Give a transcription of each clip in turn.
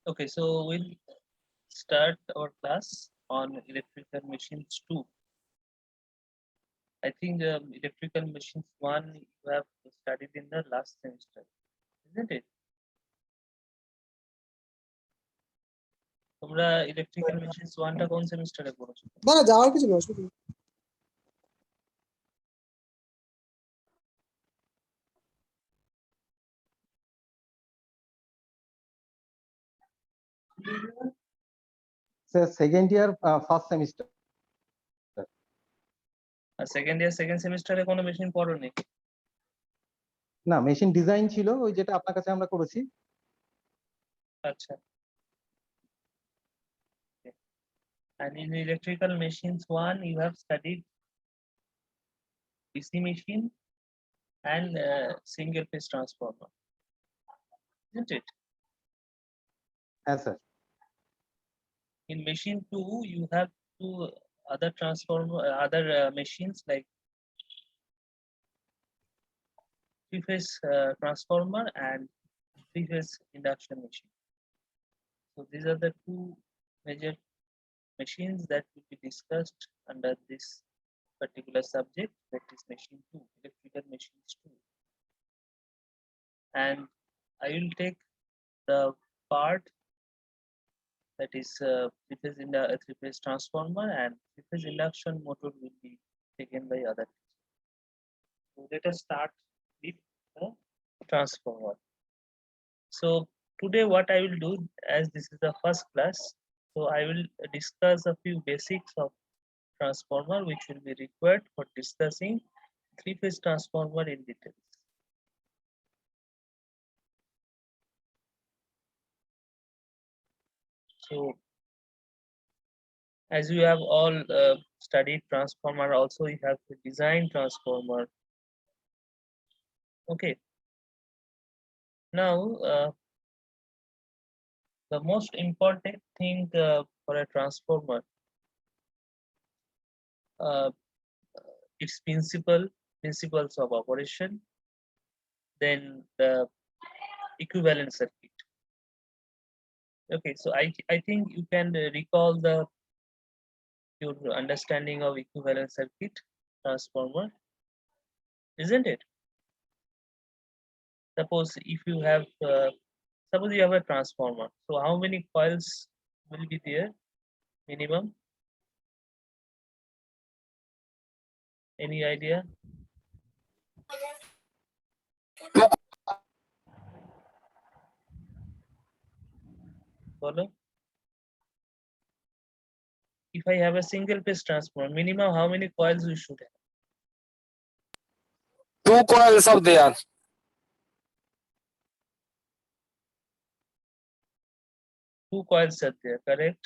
Okay, so we'll start our class on electrical machines 2. I think electrical machines 1 you have studied in the last semester, isn't it? তোমরা electrical machines 1 টা কোন সেমিস্টারে পড়েছো? না না যাওয়ার কিছু না, শুধু সেকেন্ড ইয়ার ফার্স্ট সেমিস্টার। আর সেকেন্ড ইয়ার সেকেন্ড সেমিস্টারে কোনো মেশিন পড়োনি? না, মেশিন ডিজাইন ছিল ওই যেটা আপনার কাছে আমরা করেছি। আচ্ছা। And in electrical machines 1 you have studied DC machine and single phase transformer, isn't it? হ্যাঁ sir. In machine 2 you have two other transformer other machines like three phase transformer and three phase induction machine. So these are the two major machines that will be discussed under this particular subject, that is machine 2, electrical machines 2. And I will take the part that is three phase transformer, and three phase induction motor will be taken by other teachers. So let us start with the transformer. So today what I will do, as this is the first class, so I will discuss a few basics of transformer which will be required for discussing three phase transformer in detail. So as you have all studied transformer, also you have to design transformer. Okay. Now the most important thing for a transformer, its principles of operation, then the equivalent circuit. Okay, so I think you can recall your understanding of equivalent circuit transformer, isn't it? Suppose if you have suppose you have a transformer, so how many coils will be there minimum? Any idea? Follow? If I have a single phase transformer, minimum how many coils we should have? 2 coils of there. Two coils are there, correct?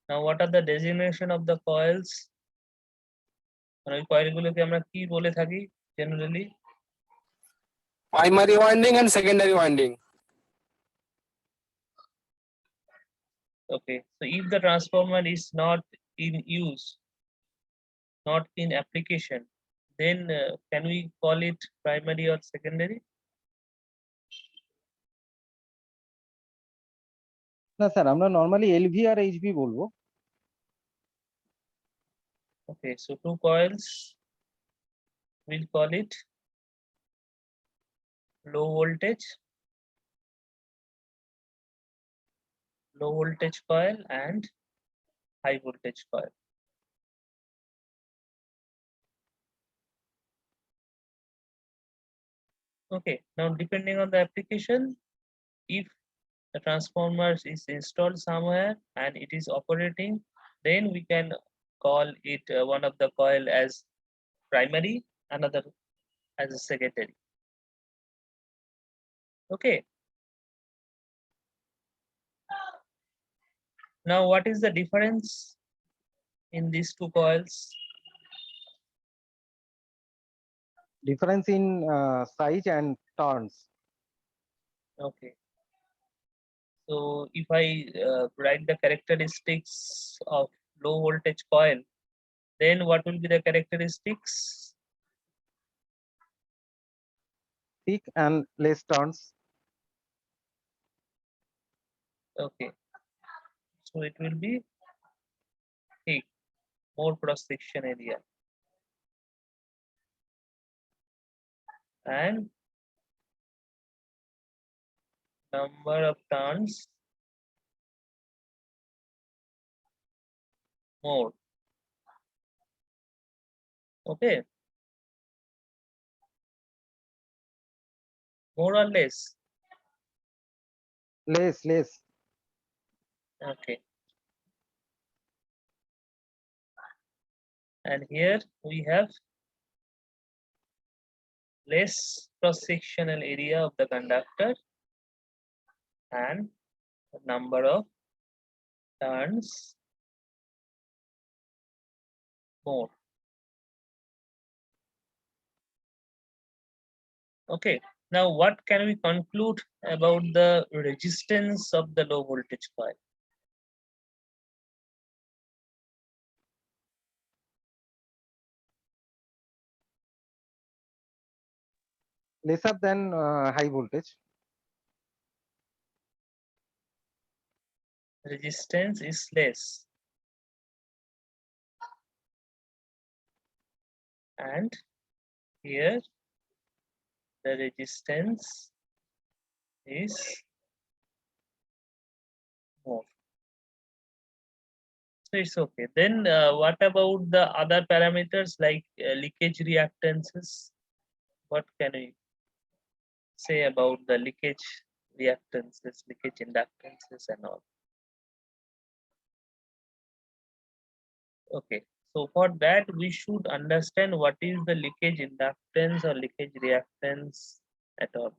Now what are the designation of the coils? মানে ওই কয়েলগুলোকে আমরা কি বলে থাকি generally? Primary winding and secondary winding. Okay, so if the transformer is not in use, not in application, then can we call it primary or secondary? না sir, আমরা normally LV আর এইচভি বলবো। Okay, so two coils, we'll call it low voltage coil and high voltage coil. Okay, now depending on the application, if the transformer is installed somewhere and it is operating, then we can call it one of the coil as primary, another as a secondary. Okay. Now what is the difference in these two coils? Difference in size and turns. Okay. So if I write the characteristics of low voltage coil, then what will be the characteristics? Thick and less turns. Okay, so it will be thick, more cross section area, and number of turns more. Okay, more or less. less. Okay, and here we have less cross-sectional area of the conductor and the number of turns more. Okay, now what can we conclude about the resistance of the low voltage coil? Lesser than high voltage. Resistance is less, and here the resistance is more. So it's okay. Then what about the other parameters like leakage reactances? What can we say about the leakage reactances, leakage inductances and all? Okay, so for that we should understand what is the leakage inductance or leakage reactance at all.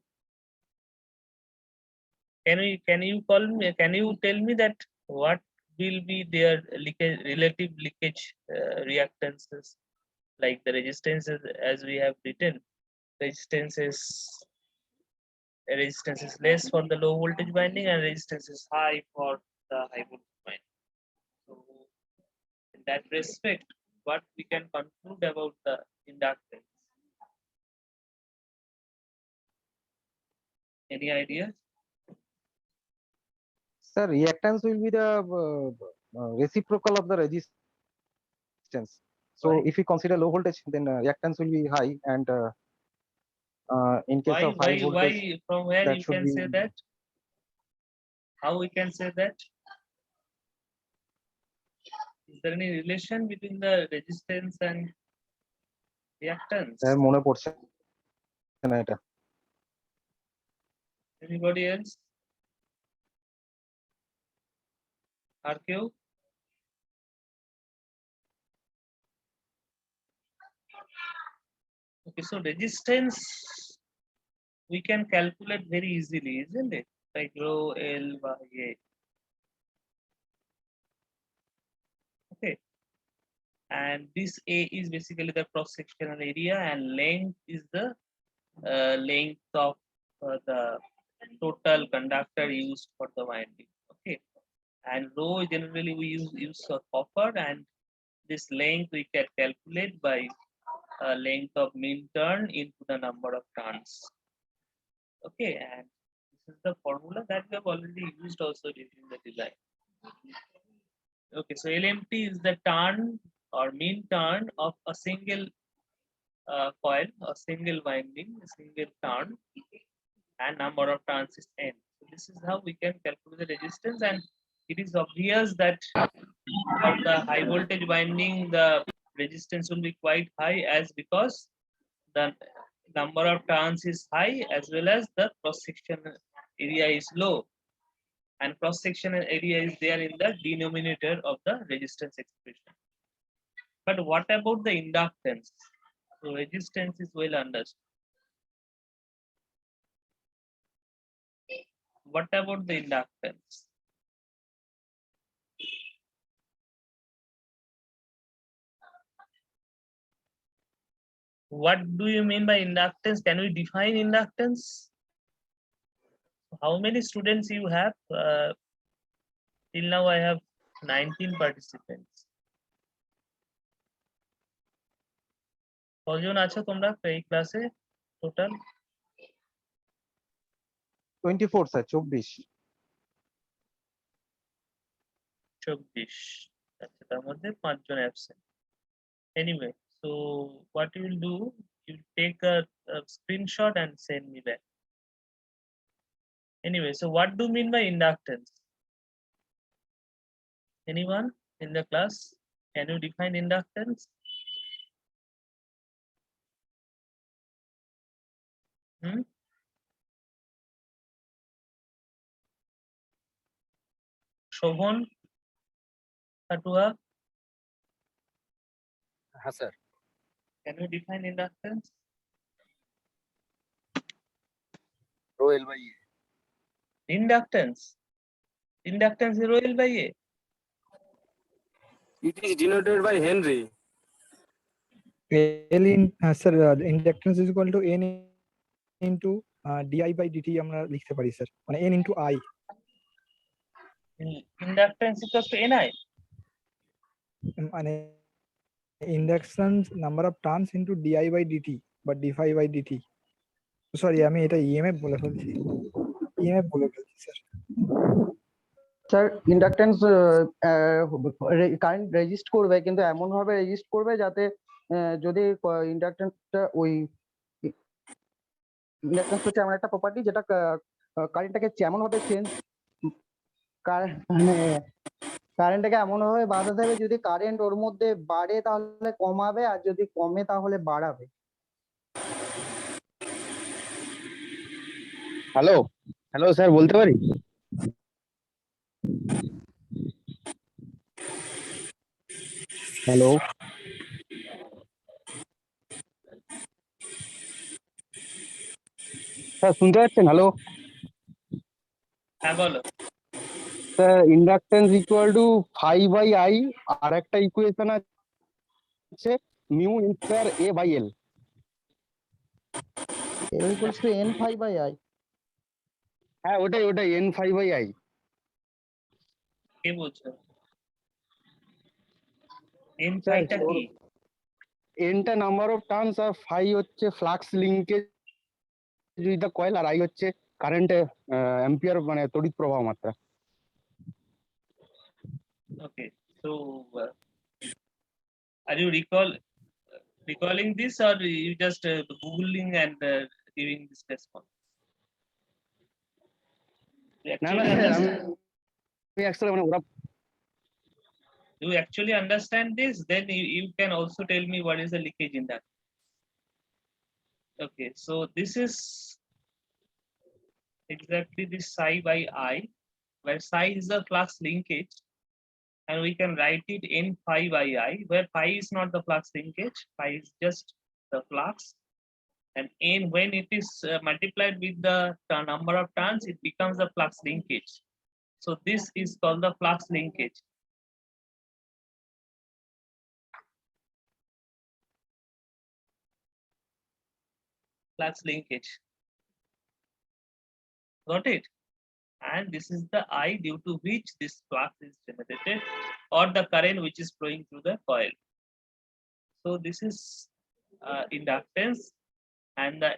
Can you tell me that what will be their leakage relative leakage reactances, like the resistances as we have written? Resistance is less for the low voltage winding and resistance is high for the high voltage winding. So in that respect, what we can conclude about the inductance? Any idea? Sir, reactance will be the reciprocal of the resistance. So Why? if we consider low voltage, then reactance will be high, and in case of high voltage, Why? From where that you should can be say that? How we can say that? Is there any relation between the resistance and reactance? মনে পড়ছে না এটা। Anybody else? RQ? Okay, so resistance we can calculate very easily, isn't it? Like rho L by A. Okay, and this A is basically the cross sectional area, and length is the length of the total conductor used for the winding. Okay, and rho generally we use copper, and this length we can calculate by length of mean turn into the number of turns. Okay, and this is the formula that we have already used also during the design. Okay, so LMT is the turn or mean turn of a single coil, a single winding, a single turn, and number of turns is n. So this is how we can calculate the resistance, and it is obvious that for the high voltage winding, the resistance will be quite high, as because the number of turns is high as well as the cross sectional area is low, and cross sectional area is there in the denominator of the resistance expression. But what about the inductance? So resistance is well understood. What about the inductance? What do you mean by inductance? Can we define inductance? How many students you have? Till now I have 19 participants. কজন আছো তোমরা এই ক্লাসে total? 24 sir, 24। 24 আচ্ছা তার মধ্যে 5 জন absent anyway so what you will do you take a screenshot and send me back anyway so what do you mean by inductance anyone in the class can you define inductance hmm? Shovan Katua, হ্যাঁ sir can you define inductance rho L by A. inductance is rho L by A It is denoted by Henry. L in sir inductance is equal to n into di by dt আমরা লিখতে পারি sir মানে n into I inductance equals to ni মানে inductance number of turns into di by dt বা d phi by dt sorry আমি এটা emf বলে ফেলছি emf বলে ফেলছি sir sir inductance current resist করবে কিন্তু এমন ভাবে রেজিস্ট করবে যাতে যদি ইন্ডাকটেন্সটা ওই ইন্ডাকটেন্স হচ্ছে এমন একটা প্রপার্টি যেটা কারেন্টটাকে এমন ভাবে চেঞ্জ মানে কারেন্টটাকে এমন ভাবে বাধা দেবে যদি কারেন্ট ওর মধ্যে বাড়ে তাহলে কমাবে আর যদি কমে তাহলে বাড়াবে হ্যালো হ্যালো স্যার বলতে পারি হ্যালো স্যার শুনতে পাচ্ছেন হ্যালো হ্যাঁ বলো sir inductance equal to phi by I আর একটা ইকুয়েশন আছে mu square A by L L equals to N phi by I হ্যাঁ ওটাই এন ফাই বাই আই কে বলছো n স্যার ফাইটা কি এনটা নাম্বার অফ টার্নস আর ফাই হচ্ছে flux linkage with the coil আর আই হচ্ছে কারেন্টে অ্যাম্পিয়ার মানে তড়িৎ প্রবাহ মাত্রা okay so are you recalling this or you just googling and giving this response you না actually না স্যার understand, আমি অ্যাকচুয়ালি মানে ওরা you actually understand this then you can also tell me what is the leakage in that okay so this is exactly this psi by I where psi is the flux linkage and we can write it n phi by I where phi is not the flux linkage phi is just the flux and n when it is multiplied with the number of turns it becomes the flux linkage so this is called the flux linkage flux linkage got it and this is the I due to which this flux is generated or the current which is flowing through the coil so this is inductance and the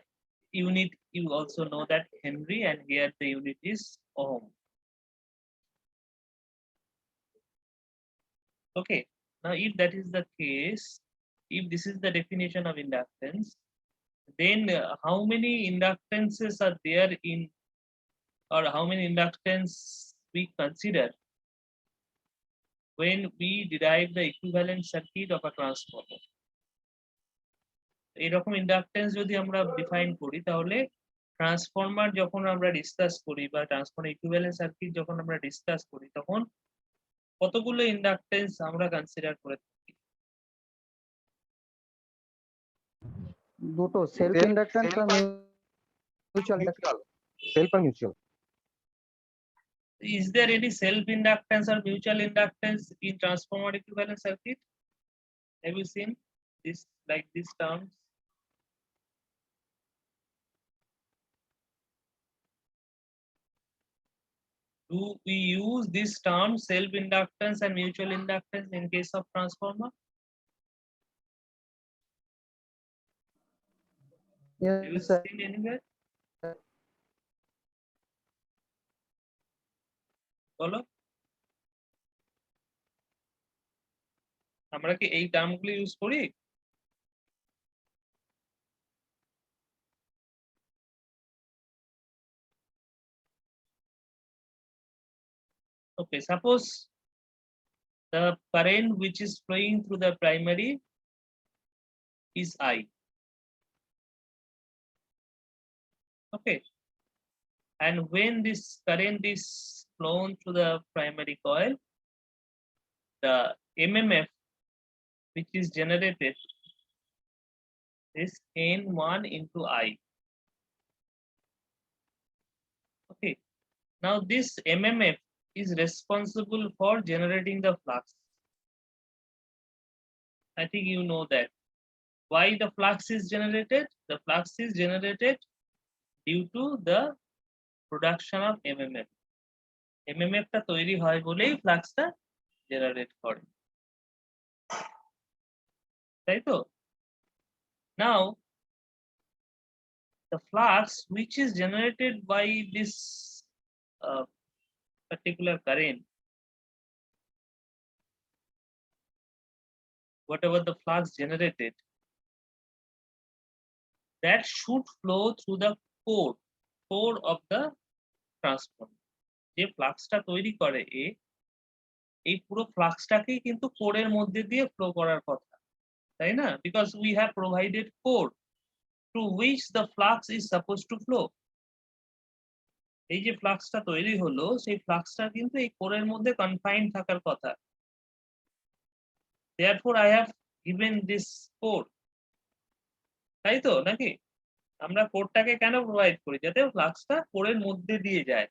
unit you also know that Henry and here the unit is ohm okay now if that is the case if this is the definition of inductance then how many inductances are there in or how many inductance we consider when we derive the equivalent circuit of a transformer এরকম inductance যদি আমরা define করি তাহলে transformer যখন আমরা discuss করি বা transformer equivalent circuit যখন আমরা ডিসকাস করি তখন কতগুলো ইন্ডাকটেন্স আমরা কনসিডার করে থাকি দুটো সেলফ ইন্ডাকটেন্স আর মিউচুয়াল সেলফ আর mutual is there any self inductance or mutual inductance in transformer equivalent circuit have you seen this like these terms do we use this term self inductance and mutual inductance in case of transformer have you yes sir seen anywhere বলো আমরা কি এই টার্মগুলো use করি? Okay, suppose the current which is flowing through the primary is I. Okay, and when this current is flown through the primary coil, the MMF which is generated is N1 into I. Okay, now this MMF is responsible for generating the flux. I think you know that. Why the flux is generated? The flux is generated due to the production of MMF. MMF টা তৈরি হয় বলেই ফ্লাক্সটা generate করে, তাই তো? Now the flux which is generated by this particular current, whatever the flux generated, that should flow through the core of the transformer. যে ফ্লাক্সটা তৈরি করে এই পুরো ফ্লাক্সটাকেই কিন্তু কোরের মধ্যে দিয়ে ফ্লো করার কথা, তাই না? Because we have provided core through which the flux is supposed to flow. এই যে ফ্লাক্সটা তৈরি হলো সেই ফ্লাক্সটা কিন্তু এই কোরের মধ্যে কনফাইন্ড থাকার কথা। therefore I have given this core, তাই তো নাকি? আমরা কোরটাকে কেন প্রোভাইড করি? যাতে ফ্লাক্সটা কোরের মধ্যে দিয়ে যায়।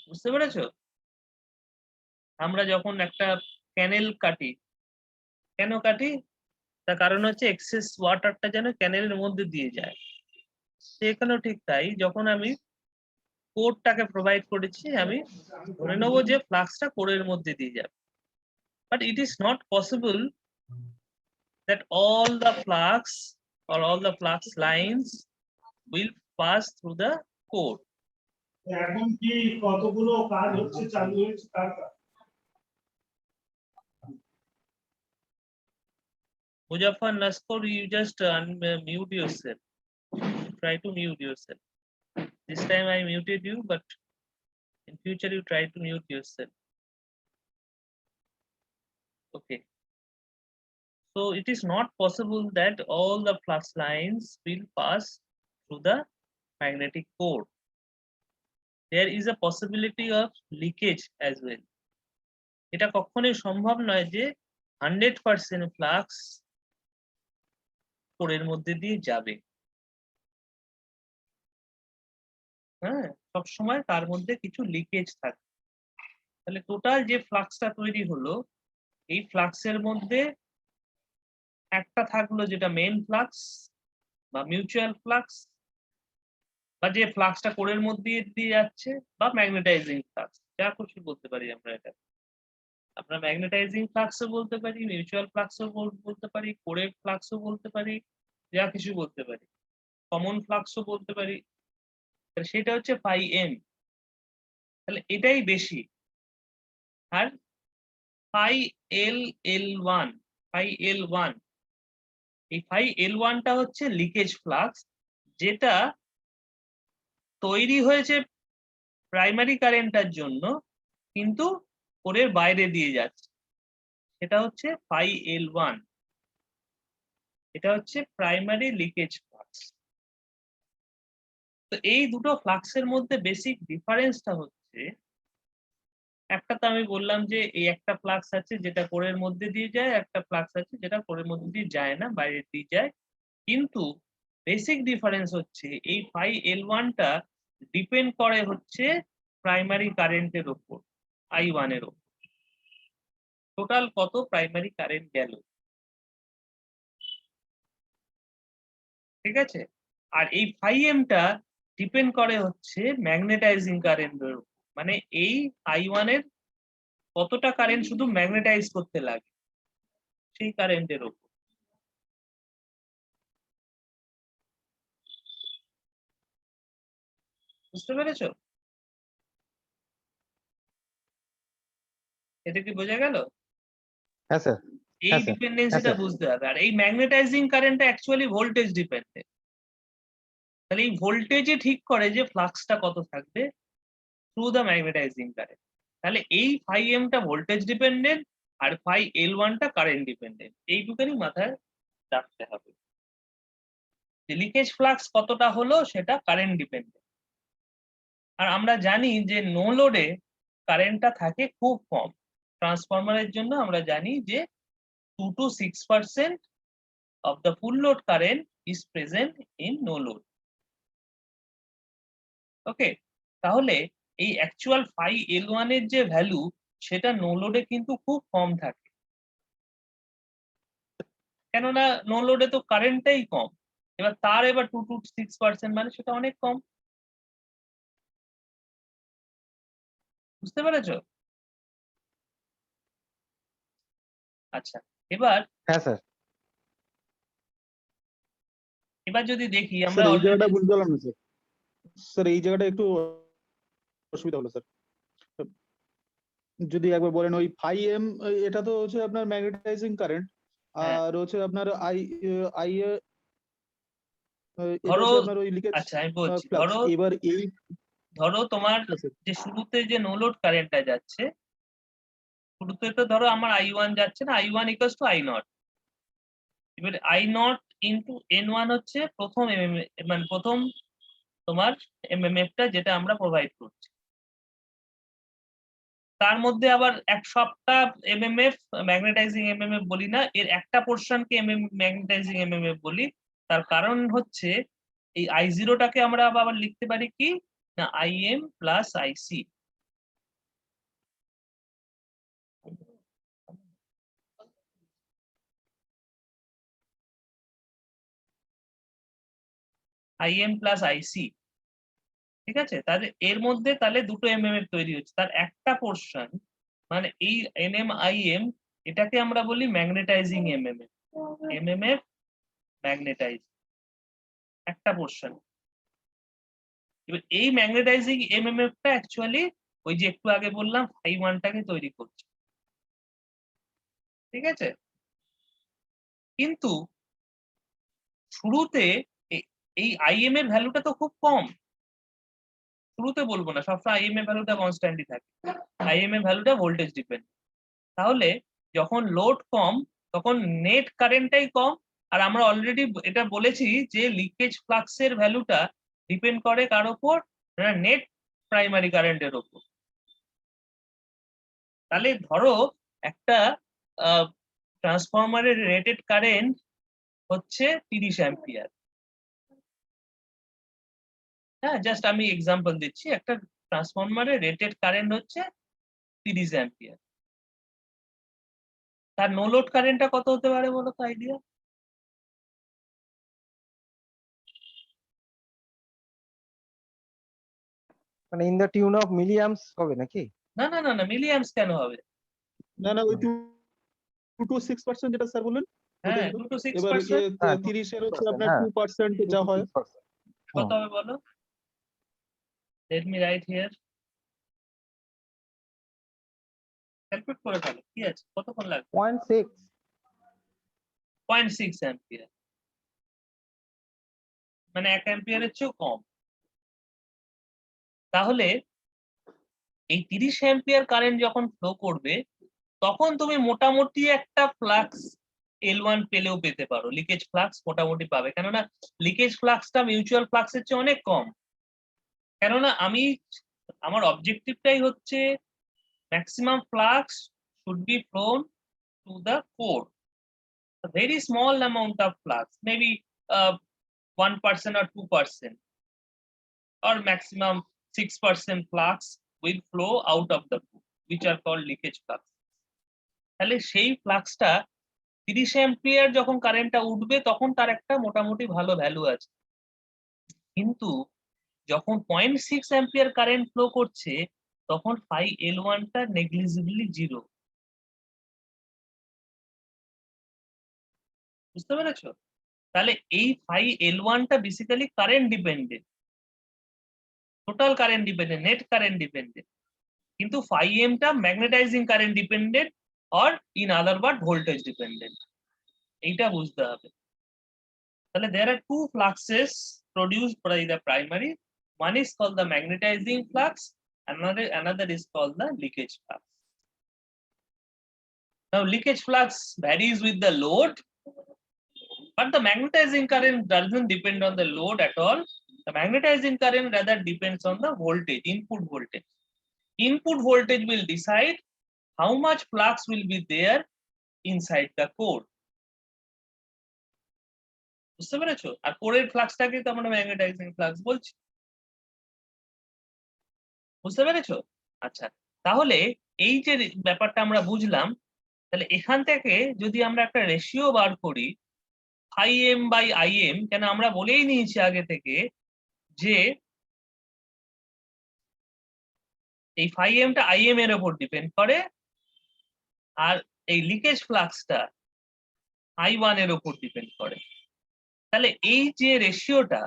বুঝতে পেরেছো? আমরা যখন একটা ক্যানেল কাটি, কেন কাটি? তার কারণ হচ্ছে এক্সেস ওয়াটারটা যেন ক্যানেলের মধ্যে দিয়ে যায়। সেখানেও ঠিক তাই, যখন আমি কোরটাকে প্রোভাইড করেছি আমি ধরে নেবো যে ফ্লাক্সটা কোরের মধ্যে দিয়ে যাবে, but it is not possible that all the flux or all the flux lines will pass through the core. এখন কি কতগুলো কাজ হচ্ছে চালু হয়েছে তার Muzaffar Naskor, you just mute yourself. Try to mute yourself. This time I muted you, but in future you try to mute yourself. Okay. So it is not possible that all the flux lines will pass through the magnetic core. There is a possibility of leakage as well. এটা কখনোই সম্ভব নয় যে 100% flux কোরের মধ্যে দিয়ে যাবে। হ্যাঁ, সবসময় তার মধ্যে কিছু লিকেজ থাকে। তাহলে টোটাল যে ফ্লাক্সটা তৈরি হলো, এই ফ্লাক্সের মধ্যে একটা থাকলো যেটা মেইন ফ্লাক্স বা মিউচুয়াল ফ্লাক্স, বা যে ফ্লাক্সটা কোরের মধ্যে দিয়ে যাচ্ছে, বা ম্যাগনেটাইজিং ফ্লাক্স, যা খুশি বলতে পারি আমরা এটা। আমরা ম্যাগনেটাইজিং ফ্লাক্সও বলতে পারি, মিউচুয়াল ফ্লাক্সও বলতে পারি, কোরের ফ্লাক্সও বলতে পারি, যা কিছু বলতে পারি, কমন ফ্লাক্সও বলতে পারি। সেটা হচ্ছে ফাই এম। তাহলে এটাই বেশি। আর phi L L one, phi L one, এই ফাই এল ওয়ানটা হচ্ছে লিকেজ ফ্লাক্স, যেটা তৈরি হয়েছে প্রাইমারি কারেন্টের জন্য কিন্তু কোরের বাইরে দিয়ে যাচ্ছে, সেটা হচ্ছে ফাই এল ওয়ান। এটা হচ্ছে প্রাইমারি লিকেজ ফ্লাক্স। তো এই দুটো ফ্লাক্সের মধ্যে বেসিক ডিফারেন্সটা হচ্ছে, একটা তো আমি বললাম যে এই একটা ফ্লাক্স আছে যেটা কোরের মধ্যে দিয়ে যায়, একটা ফ্লাক্স আছে যেটা কোরের মধ্যে দিয়ে যায় না, বাইরে দিয়ে যায়। কিন্তু বেসিক ডিফারেন্স হচ্ছে এই ফাই এল ওয়ানটা ডিপেন্ড করে হচ্ছে প্রাইমারি কারেন্টের উপর, I1 এর উপর। টোটাল কত প্রাইমারি কারেন্ট গেল, ঠিক আছে? আর এই ফাই এমটা ডিপেন্ড করে হচ্ছে ম্যাগনেটাইজিং কারেন্টের উপর, মানে এই I1 এর কতটা কারেন্ট শুধু ম্যাগনেটাইজ করতে লাগে সেই কারেন্টের উপর। বুঝতে পেরেছো? এটা কি বোঝা গেল? হ্যাঁ স্যার এই হ্যাঁ, স্যার। ডিপেন্ডেন্সিটা স্যার। বুঝতে হবে। আর এই ম্যাগনেটাইজিং কারেন্টটা অ্যাকচুয়ালি ভোল্টেজ ডিপেন্ডেন্ট। তাহলে এই ভোল্টেজে ঠিক করে যে ফ্লাক্সটা কত থাকবে থ্রু দ্য ম্যাগনেটাইজিং কারেন্ট। তাহলে এই ফাই এমটা ভোল্টেজ ডিপেন্ডেন্ট আর ফাই এল ওয়ানটা কারেন্ট ডিপেন্ডেন্ট। এইটুখানি মাথায় রাখতে হবে। লিকেজ ফ্লাক্স কতটা হলো সেটা কারেন্ট ডিপেন্ডেন্ট। আর আমরা জানি যে নো লোডে কারেন্টটা থাকে খুব কম। ট্রান্সফরমারের জন্য আমরা জানি যে 2 to 6% of the full load current is present in no load. ওকে, তাহলে এই অ্যাকচুয়াল ফাই এল ওয়ান এর যে ভ্যালু সেটা নো লোডে কিন্তু খুব কম থাকে, কেননা নো লোডে তো কারেন্টটাই কম। এবার তার 2 to 6% মানে সেটা অনেক কম। বুঝতে পেরেছো? আচ্ছা, এবার হ্যাঁ স্যার যদি দেখি আমরা স্যার এই already- জায়গাটা বুঝতে পারলাম না স্যার। স্যার এই জায়গাটা একটু অসুবিধা হলো স্যার। যদি একবার বলেন ওই ফাই এম, এটা তো হচ্ছে আপনার ম্যাগনেটাইজিং কারেন্ট, হ্যাঁ। আর হচ্ছে আপনার আই আই এটা ধরো, হচ্ছে আপনার ওই লিকেজ আচ্ছা আমি বলছি, ফ্লাক্স। এবার এই ধরো তোমার যে শুরুতে যে নো লোড কারেন্টটা যাচ্ছে, শুরুতে তো ধরো আমার আই ওয়ান যাচ্ছে না, I one equals to I naught. এবার I naught into N one হচ্ছে প্রথম মানে প্রথম তোমার এমএমএফটা যেটা আমরা প্রোভাইড করছি। তার মধ্যে আবার এক সপ্তাহ এমএমএফ ম্যাগনেটাইজিং এমএমএফ বলি না, এর একটা পোর্শনকে ম্যাগনেটাইজিং এমএমএফ বলি। তার কারণ হচ্ছে এই আই জিরোটাকে আমরা আবার লিখতে পারি কি না, I am plus IC. I am plus আইসি, ঠিক আছে? তাহলে এর মধ্যে তাহলে দুটো এমএমএফ তৈরি হচ্ছে, তার একটা পোর্শন মানে এই এনএম আই এম, এটাকে আমরা বলি ম্যাগনেটাইজিং এমএমএফ। এমএমএফ ম্যাগনেটাইজ একটা পোর্শন। এবার এই ম্যাগনেটাইজিং এমএমএফটা অ্যাকচুয়ালি ওই যে একটু আগে বললাম ফাই ওয়ানটাকে তৈরি করছে, ঠিক আছে? কিন্তু শুরুতে এই আইএম এর ভ্যালুটা তো খুব কম। শুরুতে বলবো না, সবসময় আইএম এর ভ্যালুটা কনস্ট্যান্টই থাকে। আইএম এর ভ্যালুটা ভোল্টেজ ডিপেন্ড। তাহলে যখন লোড কম তখন নেট কারেন্টটাই কম। আর আমরা অলরেডি এটা বলেছি যে লিকেজ ফ্লাক্সের ভ্যালুটা ডিপেন্ড করে কার উপর, নেট প্রাইমারি কারেন্টের উপর। তাহলে ধরো একটা ট্রান্সফরমারের রেটেড কারেন্ট হচ্ছে 30 অ্যাম্পিয়ার। হ্যাঁ, জাস্ট আমি এক্সাম্পল দিচ্ছি, একটা ট্রান্সফরমারের রেটেড কারেন্ট হচ্ছে 30 অ্যাম্পিয়ার। তার নো লোড কারেন্টটা কত হতে পারে বলো তো আইডিয়া? মানে ইন দ্য টিউন অফ মিলিয়ামস হবে নাকি? না না না না, মিলিঅ্যাম্পস কেন হবে? না না ওই 2 to 6% যেটা স্যার বললেন হ্যাঁ, ওটাই তো। 2 to এবার 6%। 30 এর হচ্ছে আপনার হ্যাঁ। 2% যা হয়। কত হবে বলো? Let me right here. Calculate করে ফেলো, কি আছে, কতক্ষণ লাগবে? 0.6 0.6 অ্যাম্পিয়ার, মানে 1 অ্যাম্পিয়ারের চেয়েও কম। তাহলে এই 30 অ্যাম্পিয়ার কারেন্ট যখন ফ্লো করবে তখন তুমি মোটামুটি একটা ফ্লাক্স L1 পেলেও পেতে পারো, লিকেজ ফ্লাক্স মোটামুটি পাবে। কেননা লিকেজ ফ্লাক্সটা মিউচুয়াল ফ্লাক্সের চেয়ে অনেক কম। কেননা আমার অবজেক্টিভটাই হচ্ছে maximum flux should be flown to the core. A very small amount of flux, maybe 1% or 2%, or maximum 6% flux will flow out of the core, which are called leakage flux. তাহলে সেই ফ্লাক্সটা 30 ampere যখন কারেন্টটা উঠবে তখন তার একটা মোটামুটি ভালো ভ্যালু আছে। কিন্তু যখন 0.6 অ্যাম্পিয়ার কারেন্ট ফ্লো করছে তখন ফাই এল ওয়ানটা নেগলিজিবলি জিরো। বুঝতে পেরেছো? তাহলে এই ফাই এল ওয়ানটা basically current dependent, total current dependent, net current dependent. কিন্তু phi m টা magnetizing current dependent or in other word voltage dependent, এইটা বুঝতে হবে। তাহলে there are two fluxes produced by the primary. One is called the magnetizing flux, another is called the leakage flux. Now leakage flux varies with the load, but the magnetizing current doesn't depend on the load at all. The magnetizing current rather depends on the voltage, input voltage. Input voltage will decide how much flux will be there inside the core. বুঝতে পেরেছো? আর কোরের ফ্লাক্সটাকে তো আমরা magnetising flux বলছি। বুঝতে পেরেছো? আচ্ছা, তাহলে এই যে ব্যাপারটা আমরা বুঝলাম, তাহলে এখান থেকে যদি আমরা একটা রেশিও বার করি phi m বাই im, কেন আমরা বলেই নিয়েছি আগে থেকে যে এই phi m টা im এর উপর ডিপেন্ড করে, আর এই লিকেজ ফ্লাক্সটা i1 এর উপর ডিপেন্ড করে। তাহলে এই যে রেশিওটা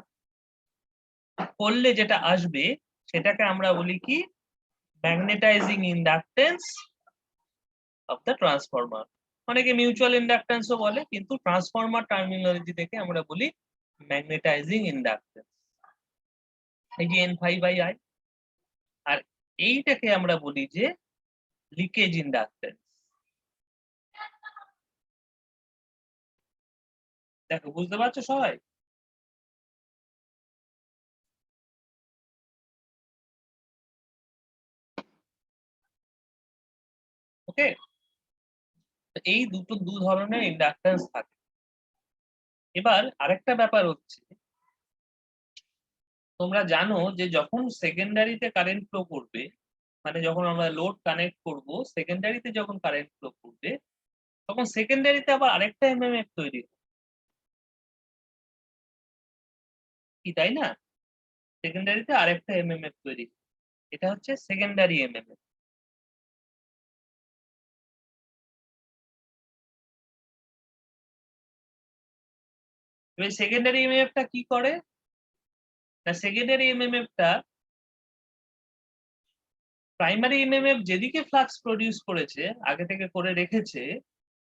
করলে যেটা আসবে সেটাকে আমরা বলি কি, magnetizing inductance of the transformer. অনেকে মিউচুয়াল ইন্ডাকটেন্সও বলে, কিন্তু ট্রান্সফরমার টার্মিনোলজি থেকে আমরা বলি ম্যাগনেটাইজিং ইন্ডাকটেন্স, এই যে n∅i। আর এইটাকে আমরা বলি যে লিকেজ ইন্ডাকটেন্স। দেখো, বুঝতে পারছো সবাই? ওকে, এই দু ধরনের ইন্ডাকটেন্স থাকে। এবার আরেকটা ব্যাপার হচ্ছে, তোমরা জানো যে যখন সেকেন্ডারিতে কারেন্ট ফ্লো করবে, মানে যখন আমরা লোড কানেক্ট করব, সেকেন্ডারিতে যখন কারেন্ট ফ্লো করবে, তখন সেকেন্ডারিতে আবার আরেকটা এমএমএফ তৈরি হয়, কি তাই না? সেকেন্ডারিতে আরেকটা এমএমএফ তৈরি হয়, এটা হচ্ছে সেকেন্ডারি এমএমএফ। এবার সেকেন্ডারি এমএমএফটা কি করে না, সেকেন্ডারি এমএমএফটা প্রাইমারি এমএমএফ যেদিকে ফ্লাক্স প্রডিউস করেছে, আগে থেকে করে রেখেছে,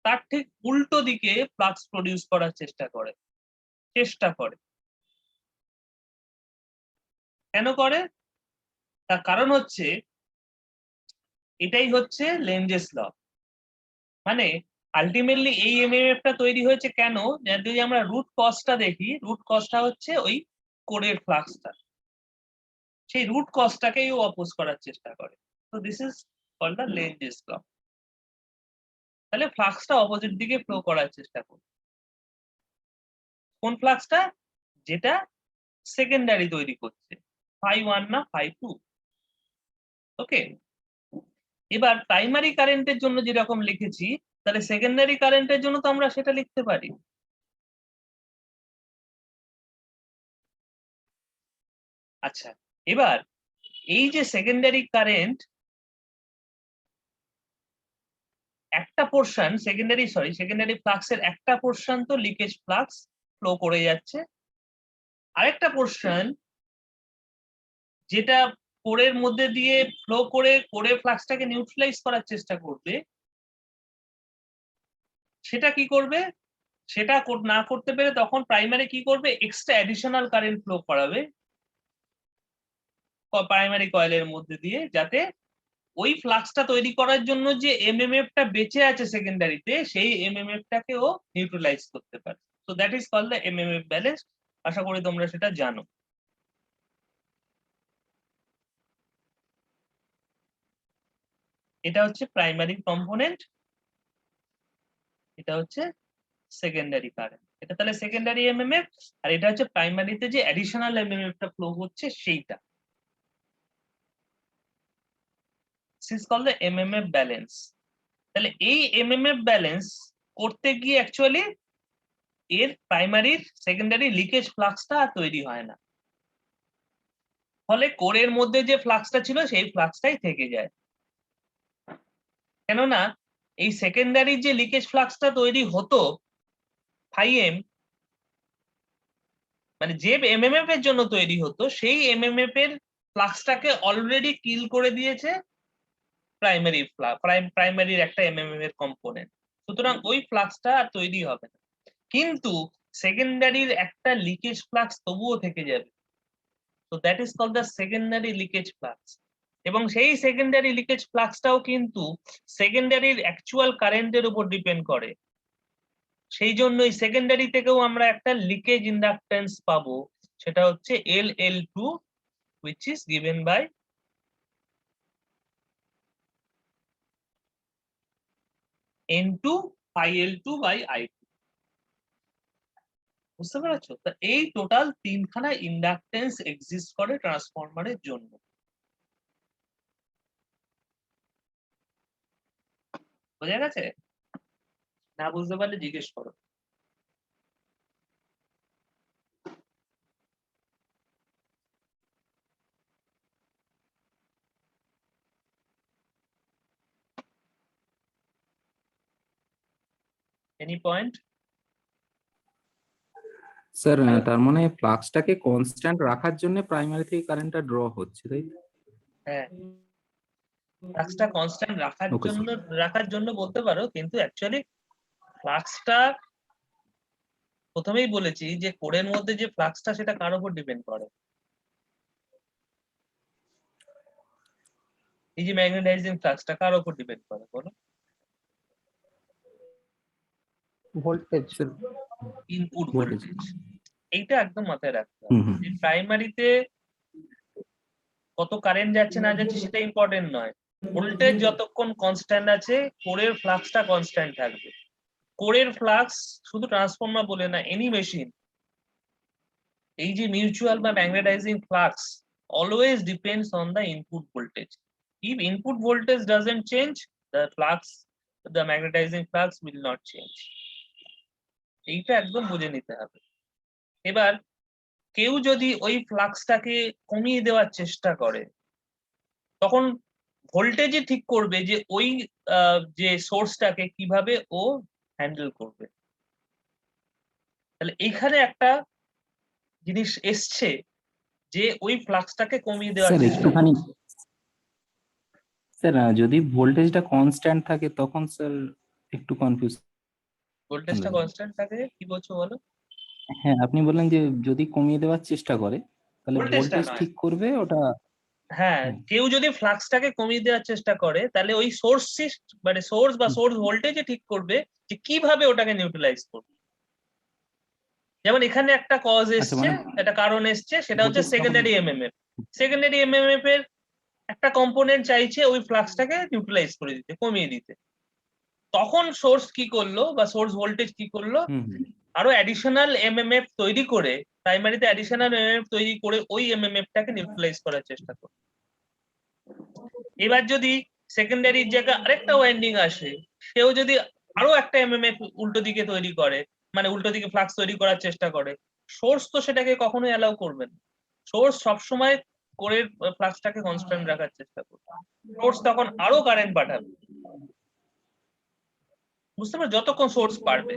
তার ঠিক উল্টো দিকে ফ্লাক্স প্রডিউস করার চেষ্টা করে। কেন করে? তার কারণ হচ্ছে, এটাই হচ্ছে লেনজেস ল। মানে আলটিমেটলি এই এমএমএফটা তৈরি হয়েছে কেন? যদি আমরা রুট কজটা দেখি, রুট কজটা হচ্ছে ওই কোরের ফ্লাক্সটা, সেই রুট কজটাকেই ও অপোজ করার চেষ্টা করে। তো দিস ইজ কল্ড দ্য লেনজেস ল। তাহলে ফ্লাক্সটা অপোজিট দিকে ফ্লো করার চেষ্টা করে। কোন ফ্লাক্সটা? যেটা সেকেন্ডারি তৈরি করছে, phi1 না phi2। ওকে, এবার প্রাইমারি কারেন্টের জন্য যেরকম লিখেছি, তাহলে সেকেন্ডারি কারেন্টের জন্য তো আমরা সেটা লিখতে পারি। আচ্ছা, এবার এই যে সেকেন্ডারি কারেন্ট একটা পোর্শন, সেকেন্ডারি ফ্লাক্সের একটা পোর্শন তো লিকেজ ফ্লাক্স ফ্লো করে যাচ্ছে, আরেকটা পোর্শন যেটা কোরের মধ্যে দিয়ে ফ্লো করে কোরের ফ্লাক্সটাকে নিউট্রালাইজ করার চেষ্টা করবে, সেটা কি করবে? সেটা না করতে পেরে তখন প্রাইমারি কি করবে? এক্সট্রা অ্যাডিশনাল কারেন্ট ফ্লো করাবে প্রাইমারি কয়েলের মধ্যে দিয়ে, যাতে ওই ফ্লাক্সটা তৈরি করার জন্য যে এমএমএফটা বেঁচে আছে সেকেন্ডারিতে, সেই এমএমএফটাকে ও নিউট্রালাইজ করতে পারে। So that is called the MMF balance. আশা করি তোমরা সেটা জানো। এটা হচ্ছে প্রাইমারি কম্পোনেন্ট, এটা হচ্ছে সেকেন্ডারি কারেন্ট। এটা তাহলে সেকেন্ডারি এমএমএফ, আর এটা হচ্ছে প্রাইমারিতে যে অ্যাডিশনাল এমএমএফটা ফ্লো হচ্ছে সেইটা। This is called the MMF balance. তাহলে এই এমএমএফ ব্যালেন্স করতে গিয়ে অ্যাকচুয়ালি এর প্রাইমারি সেকেন্ডারি লিকেজ ফ্লাক্সটা আর তৈরি হয় না, ফলে কোরের মধ্যে যে ফ্লাক্সটা ছিল সেই ফ্লাক্সটাই থেকে যায়। কেননা এই সেকেন্ডারি যে লিকেজ ফ্লাক্সটা তৈরি হতো phi m, মানে যে এমএমএফ এর জন্য তৈরি হতো, সেই এমএমএফ এর ফ্লাক্সটাকে অলরেডি কিল করে দিয়েছে প্রাইমারির একটা এমএমএফ এর কম্পোনেন্ট, সুতরাং ওই ফ্লাক্সটা আর তৈরি হবে না, কিন্তু সেকেন্ডারির একটা লিকেজ ফ্লাক্স তবুও থেকে যাবে। তো that is called the secondary leakage flux, এবং সেই সেকেন্ডারি লিকেজ ফ্লাক্সটাও কিন্তু সেকেন্ডারির অ্যাকচুয়াল কারেন্টের উপর ডিপেন্ড করে। সেই জন্যই সেকেন্ডারি থেকেও আমরা একটা লিকেজ ইন্ডাকটেন্স পাবো, সেটা হচ্ছে LL2, which is given by N2 IL2 by I2। বুঝতে পেরেছো? তা এই টোটাল তিনখানা ইন্ডাকটেন্স এক্সিস্ট করে ট্রান্সফরমারের জন্য। বোঝা গেছে? না বুঝতে পারলে জিজ্ঞেস করো। Any point? স্যার তার মানে ফ্লাক্সটাকে কনস্ট্যান্ট রাখার জন্য প্রাইমারি থেকে কারেন্টটা ড্র হচ্ছে, তাই তো? হ্যাঁ, ফ্লাক্সটা কনস্ট্যান্ট Okay, sir. রাখার জন্য বলতে পারো, কিন্তু অ্যাকচুয়ালি ফ্লাক্সটা প্রথমেই বলেছি যে কোরের মধ্যে যে ফ্লাক্সটা সেটা কার উপর ডিপেন্ড করে। এই যে ম্যাগনেটাইজিং ফ্লাক্সটা কার উপর ডিপেন্ড করে বলো? Voltage. Sir input Voltage. Voltage. এইটা একদম মাথায় রাখতে হবে। হুম হুম যে প্রাইমারিতে কত কারেন্ট যাচ্ছে না যাচ্ছে সেটা ইম্পর্টেন্ট নয়, ভোল্টেজ যতক্ষণ কনস্ট্যান্ট আছে কোরের ফ্লাক্সটা কনস্ট্যান্ট থাকবে। কোরের ফ্লাক্স শুধু ট্রান্সফর্মার বলে না, এনি মেশিন, এই যে মিউচুয়াল বা magnetizing flux always depends on the input voltage. If input voltage doesn't change, the magnetizing flux will not change. এইটা একদম বুঝে নিতে হবে। এবার কেউ যদি ওই ফ্লাক্সটাকে কমিয়ে দেওয়ার চেষ্টা করে, তখন ভোল্টেজই ঠিক করবে যে ওই যে সোর্সটাকে কিভাবে ও হ্যান্ডেল করবে। তাহলে এইখানে একটা জিনিস এসছে যে ওই ফ্লাক্সটাকে কমিয়ে দেওয়ার স্যার চেষ্টা একটুখানি করছে। স্যার যদি ভোল্টেজটা কনস্ট্যান্ট থাকে তখন স্যার একটু কনফিউজ। ভোল্টেজটা কনস্ট্যান্ট থাকে কি বলছো বলো? হ্যাঁ আপনি বললেন যে যদি কমিয়ে দেওয়ার চেষ্টা করে তাহলে ভোল্টেজটা ভোল্টেজ নয়। ঠিক করবে ওটা। হ্যাঁ, কেউ যদি ফ্লাক্সটাকে কমিয়ে দেওয়ার চেষ্টা করে তাহলে ওই সোর্স মানে সোর্স বা সোর্স ভোল্টেজে ঠিক করবে যে কিভাবে ওটাকে নিউট্রালাইজ করবে। যেমন এখানে একটা কজ এসছে, একটা কারণ এসছে, সেটা হচ্ছে সেকেন্ডারি এমএমএফ। সেকেন্ডারি এমএমএফ এর একটা কম্পোনেন্ট চাইছে ওই ফ্লাক্সটাকে নিউট্রালাইজ করে দিতে, কমিয়ে দিতে। তখন সোর্স কি করলো বা সোর্স ভোল্টেজ কি করলো, আরো অ্যাডিশনাল এমএমএফ তৈরি করে, প্রাইমারিতে অ্যাডিশনাল এমএমএফ তৈরি করে ওই এমএমএফটাকে নিউট্রালাইজ করার চেষ্টা করলো। এবার যদি সেকেন্ডারির জায়গায় আরেকটা ওয়াইন্ডিং আসে, সেও যদি আরো একটা এমএমএফ উল্টো দিকে তৈরি করে, মানে উল্টো দিকে ফ্লাক্স তৈরি করার চেষ্টা করে, সোর্স তো সেটাকে কখনোই অ্যালাউ করবে না। সোর্স সবসময় কোরের ফ্লাক্সটাকে কনস্ট্যান্ট রাখার চেষ্টা করবে। সোর্স তখন আরো কারেন্ট পাঠাবে, বুঝতে পারো, যতক্ষণ সোর্স পারবে,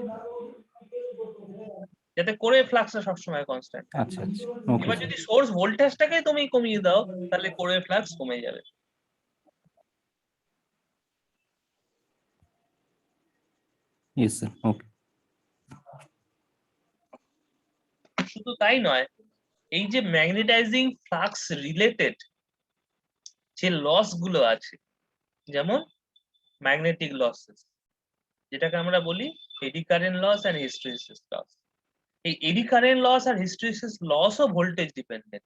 যাতে কোরের ফ্লাক্সটা সবসময় কনস্ট্যান্ট। আচ্ছা আচ্ছা ওকে এবার যদি সোর্স ভোল্টেজটাকে তুমি কমিয়ে দাও তাহলে কোরের ফ্লাক্স কমে যাবে। Yes sir okay. শুধু তাই নয়, এই যে ম্যাগনেটাইজিং ফ্লাক্স রিলেটেড যে লস গুলো আছে, যেমন ম্যাগনেটিক লসেস, যেটাকে আমরা বলি eddy current loss and hysteresis loss. এই এডি কারেন্ট লস আর হিস্টেরিসিস লসও ভোল্টেজ ডিপেন্ডেন্ট।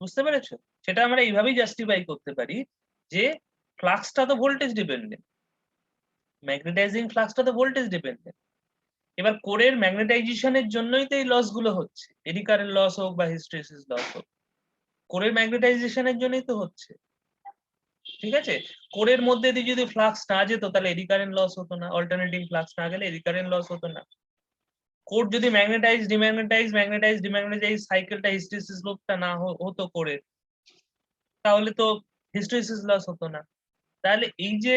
বুঝতে পেরেছো? সেটা আমরা এইভাবেই জাস্টিফাই করতে পারি যে ফ্লাক্সটা তো ভোল্টেজ ডিপেন্ডেন্ট, ম্যাগনেটাইজিং ফ্লাক্সটা তো ভোল্টেজ ডিপেন্ডেন্ট। এবার কোরের ম্যাগনেটাইজেশনের জন্যই তো এই লস গুলো হচ্ছে, এডি কারেন্ট লস হোক বা হিস্টেরিসিস লস হোক, কোরের ম্যাগনেটাইজেশনের জন্যই তো হচ্ছে। ঠিক আছে, কোরের মধ্যে দিয়ে যদি ফ্লাক্স না যেত তাহলে এডি কারেন্ট লস হতো না, অল্টারনেটিং ফ্লাক্স না গেলে এডি কারেন্ট লস হতো না। কোর যদি ম্যাগনেটাইজ ডিম্যাগনেটাইজ সাইকেলটা হিস্টেরিসিস লসটা না হতো কোরের, তাহলে তো হিস্টেরিসিস লস হতো না। তাহলে এই যে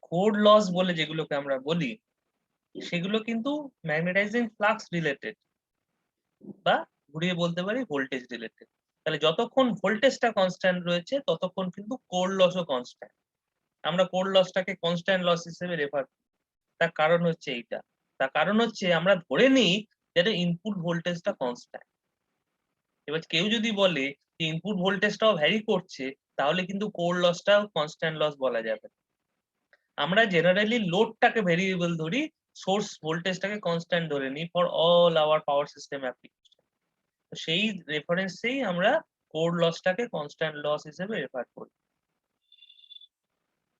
কোর লস বলে যেগুলোকে আমরা বলি, সেগুলো কিন্তু ম্যাগনেটাইজিং ফ্লাক্স রিলেটেড, বা ঘুরিয়ে বলতে পারি ভোল্টেজ রিলেটেড। তাহলে যতক্ষণ ভোল্টেজটা কনস্ট্যান্ট রয়েছে ততক্ষণ কিন্তু কোর লসও কনস্ট্যান্ট। আমরা কোর লসটাকে কনস্ট্যান্ট লস হিসেবে রেফার করি। তার কারণ হচ্ছে এইটা, তার কারণ হচ্ছে আমরা ধরে নিই যে ইনপুট ভোল্টেজটা কনস্ট্যান্ট। এবার কেউ যদি বলে যে ইনপুট ভোল্টেজটাও ভ্যারি করছে, তাহলে কিন্তু কোর লসটাও কনস্ট্যান্ট লস বলা যাবে না। আমরা জেনারেলি লোডটাকে ভেরিয়েবল ধরি, সোর্স ভোল্টেজটাকে কনস্ট্যান্ট ধরে নিই for all our power system application. তো সেই রেফারেন্সেই আমরা কোর লসটাকে কনস্ট্যান্ট লস হিসেবে রেফার করি।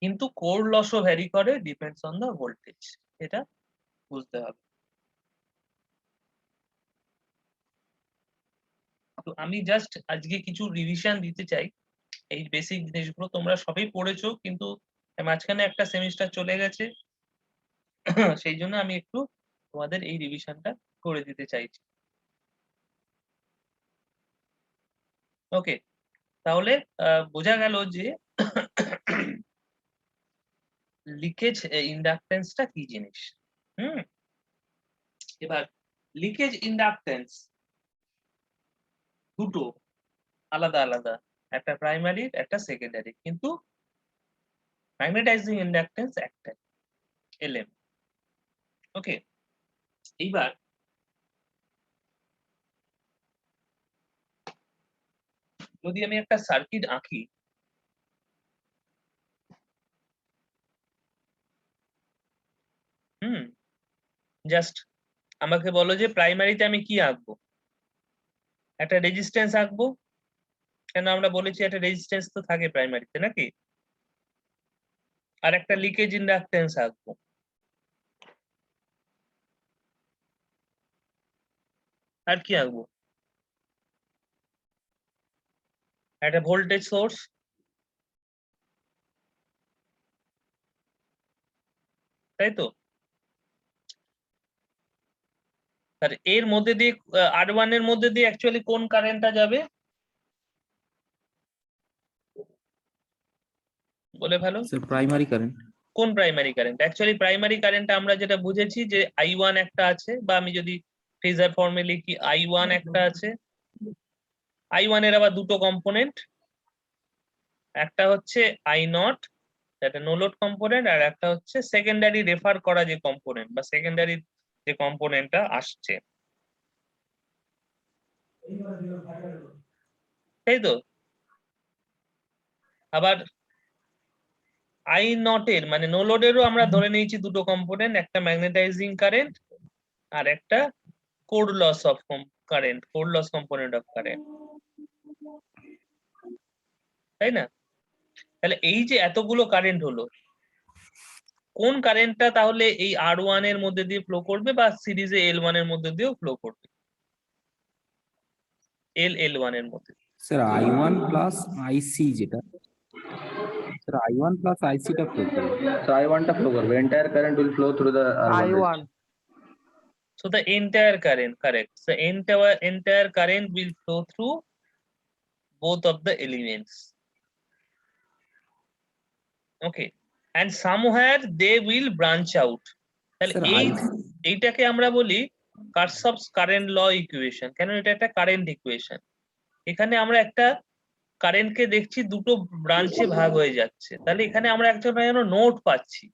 কিন্তু কোর লসও ভ্যারি করে, ডিপেন্ডস অন দ্য ভোল্টেজ, এটা বুঝতে হবে। তো আমি জাস্ট আজকে কিছু রিভিশন দিতে চাই। এই বেসিক জিনিসগুলো তোমরা সবই পড়েছো, কিন্তু মাঝখানে একটা সেমিস্টার চলে গেছে, সেই জন্য আমি একটু তোমাদের এই রিভিশনটা করে দিতে চাইছি। ওকে, তাহলে বোঝা গেল যে লিকেজ ইন্ডাকটেন্সটা কি জিনিস। এবার লিকেজ ইন্ডাকটেন্স দুটো আলাদা আলাদা, একটা প্রাইমারি একটা সেকেন্ডারি, কিন্তু ম্যাগনেটাইজিং ইন্ডাকটেন্স একটাই, এলএম। ওকে, এইবার যদি আমি একটা সার্কিট আঁকি, জাস্ট আমাকে বলো যে প্রাইমারিতে আমি কি আঁকবো। একটা রেজিস্ট্যান্স আঁকবো, কেন আমরা বলেছি একটা রেজিস্ট্যান্স তো থাকে প্রাইমারিতে নাকি। আর একটা লিকেজ ইন্ডাকটেন্স আঁকবো। আর কি আঁকবো? একটা ভোল্টেজ সোর্স, তাই তো। আর এর মধ্যে দিয়ে R1 এর মধ্যে দিয়ে অ্যাকচুয়ালি কোন কারেন্টটা যাবে বলে ফেলো। Sir primary current. কোন primary current? Actually primary current আমরা যেটা বুঝেছি যে I1 একটা আছে, বা আমি যদি ফেজার ফর্মে লিখি I1 একটা আছে। I1 এর আবার দুটো কম্পোনেন্ট, একটা হচ্ছে I0 যেটা নো লোড কম্পোনেন্ট, আর একটা হচ্ছে সেকেন্ডারি রেফার করা যে কম্পোনেন্ট বা সেকেন্ডারি যে কম্পোনেন্টটা আসছে, তাই তো। আবার I0 এর মানে নো লোডেরও আমরা ধরে নিয়েছি দুটো কম্পোনেন্ট, একটা ম্যাগনেটাইজিং কারেন্ট আর একটা core loss of current, core loss component of current, তাই না। তাহলে এই যে এতগুলো কারেন্ট হলো, কোন কারেন্টটা তাহলে এই R1 এর মধ্যে দিয়ে ফ্লো করবে বা সিরিজে L1 এর মধ্যে দিয়েও ফ্লো করবে? L1 এর মধ্যে। স্যার I1 প্লাস আইসি যেটা, স্যার I1 প্লাস আইসিটা ফ্লো করবে। So I1 টা flow করবে, entire current will flow through the R1 I1. So the entire current, correct. So entire current will flow through both of the elements. Okay, and somewhere they will branch out. তাহলে Sir, এইটাকে আমরা বলি কারশফস current law equation. কেন? এটা একটা current equation. এখানে আমরা একটা কারেন্টকে দেখছি দুটো ব্রাঞ্চে ভাগ হয়ে যাচ্ছে, তাহলে এখানে আমরা একটা যেন নোড পাচ্ছি,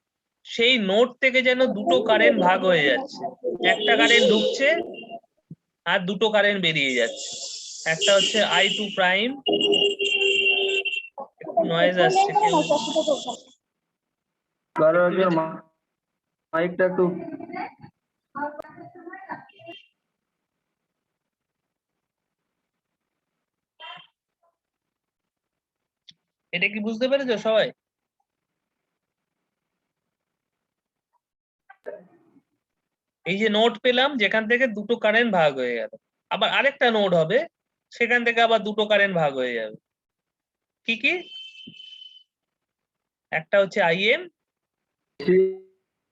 সেই নোড থেকে যেন দুটো কারেন্ট ভাগ হয়ে যাচ্ছে, একটা কারেন্ট ঢুকছে আর দুটো কারেন্ট বেরিয়ে যাচ্ছে। একটা হচ্ছে I2 প্রাইম, একটু নয়েজ আসছে, মাইকটা একটু এটা কি বুঝতে পেরেছো সবাই? এই যে নোড পেলাম যেখান থেকে দুটো কারেন্ট ভাগ হয়ে গেল, আবার আরেকটা নোড হবে সেখান থেকে আবার দুটো কারেন্ট ভাগ হয়ে যাবে। কি কি? একটা হচ্ছে IM,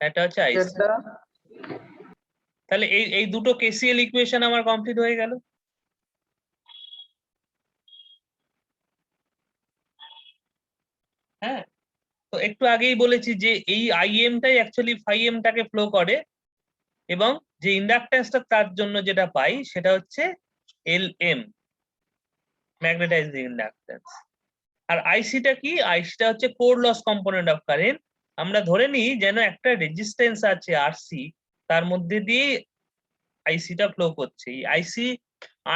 একটা হচ্ছে IC। তাহলে এই দুটো KCL ইকুয়েশন আমার কমপ্লিট হয়ে গেল। হ্যাঁ, তো একটু আগেই বলেছি যে এই IM টাই অ্যাকচুয়ালি φM টাকে ফ্লো করে, এবং যে ইন্ডাকটেন্সটা তার জন্য যেটা পাই সেটা হচ্ছে LM। Magnetizing inductance. আর আইসিটা কি? আইসিটা হচ্ছে core loss component of current. আমরা ধরে নিই যেন একটা রেজিস্ট্যান্স আছে আরসি, তার মধ্যে দিয়ে আইসিটা ফ্লো করছে। এই আইসি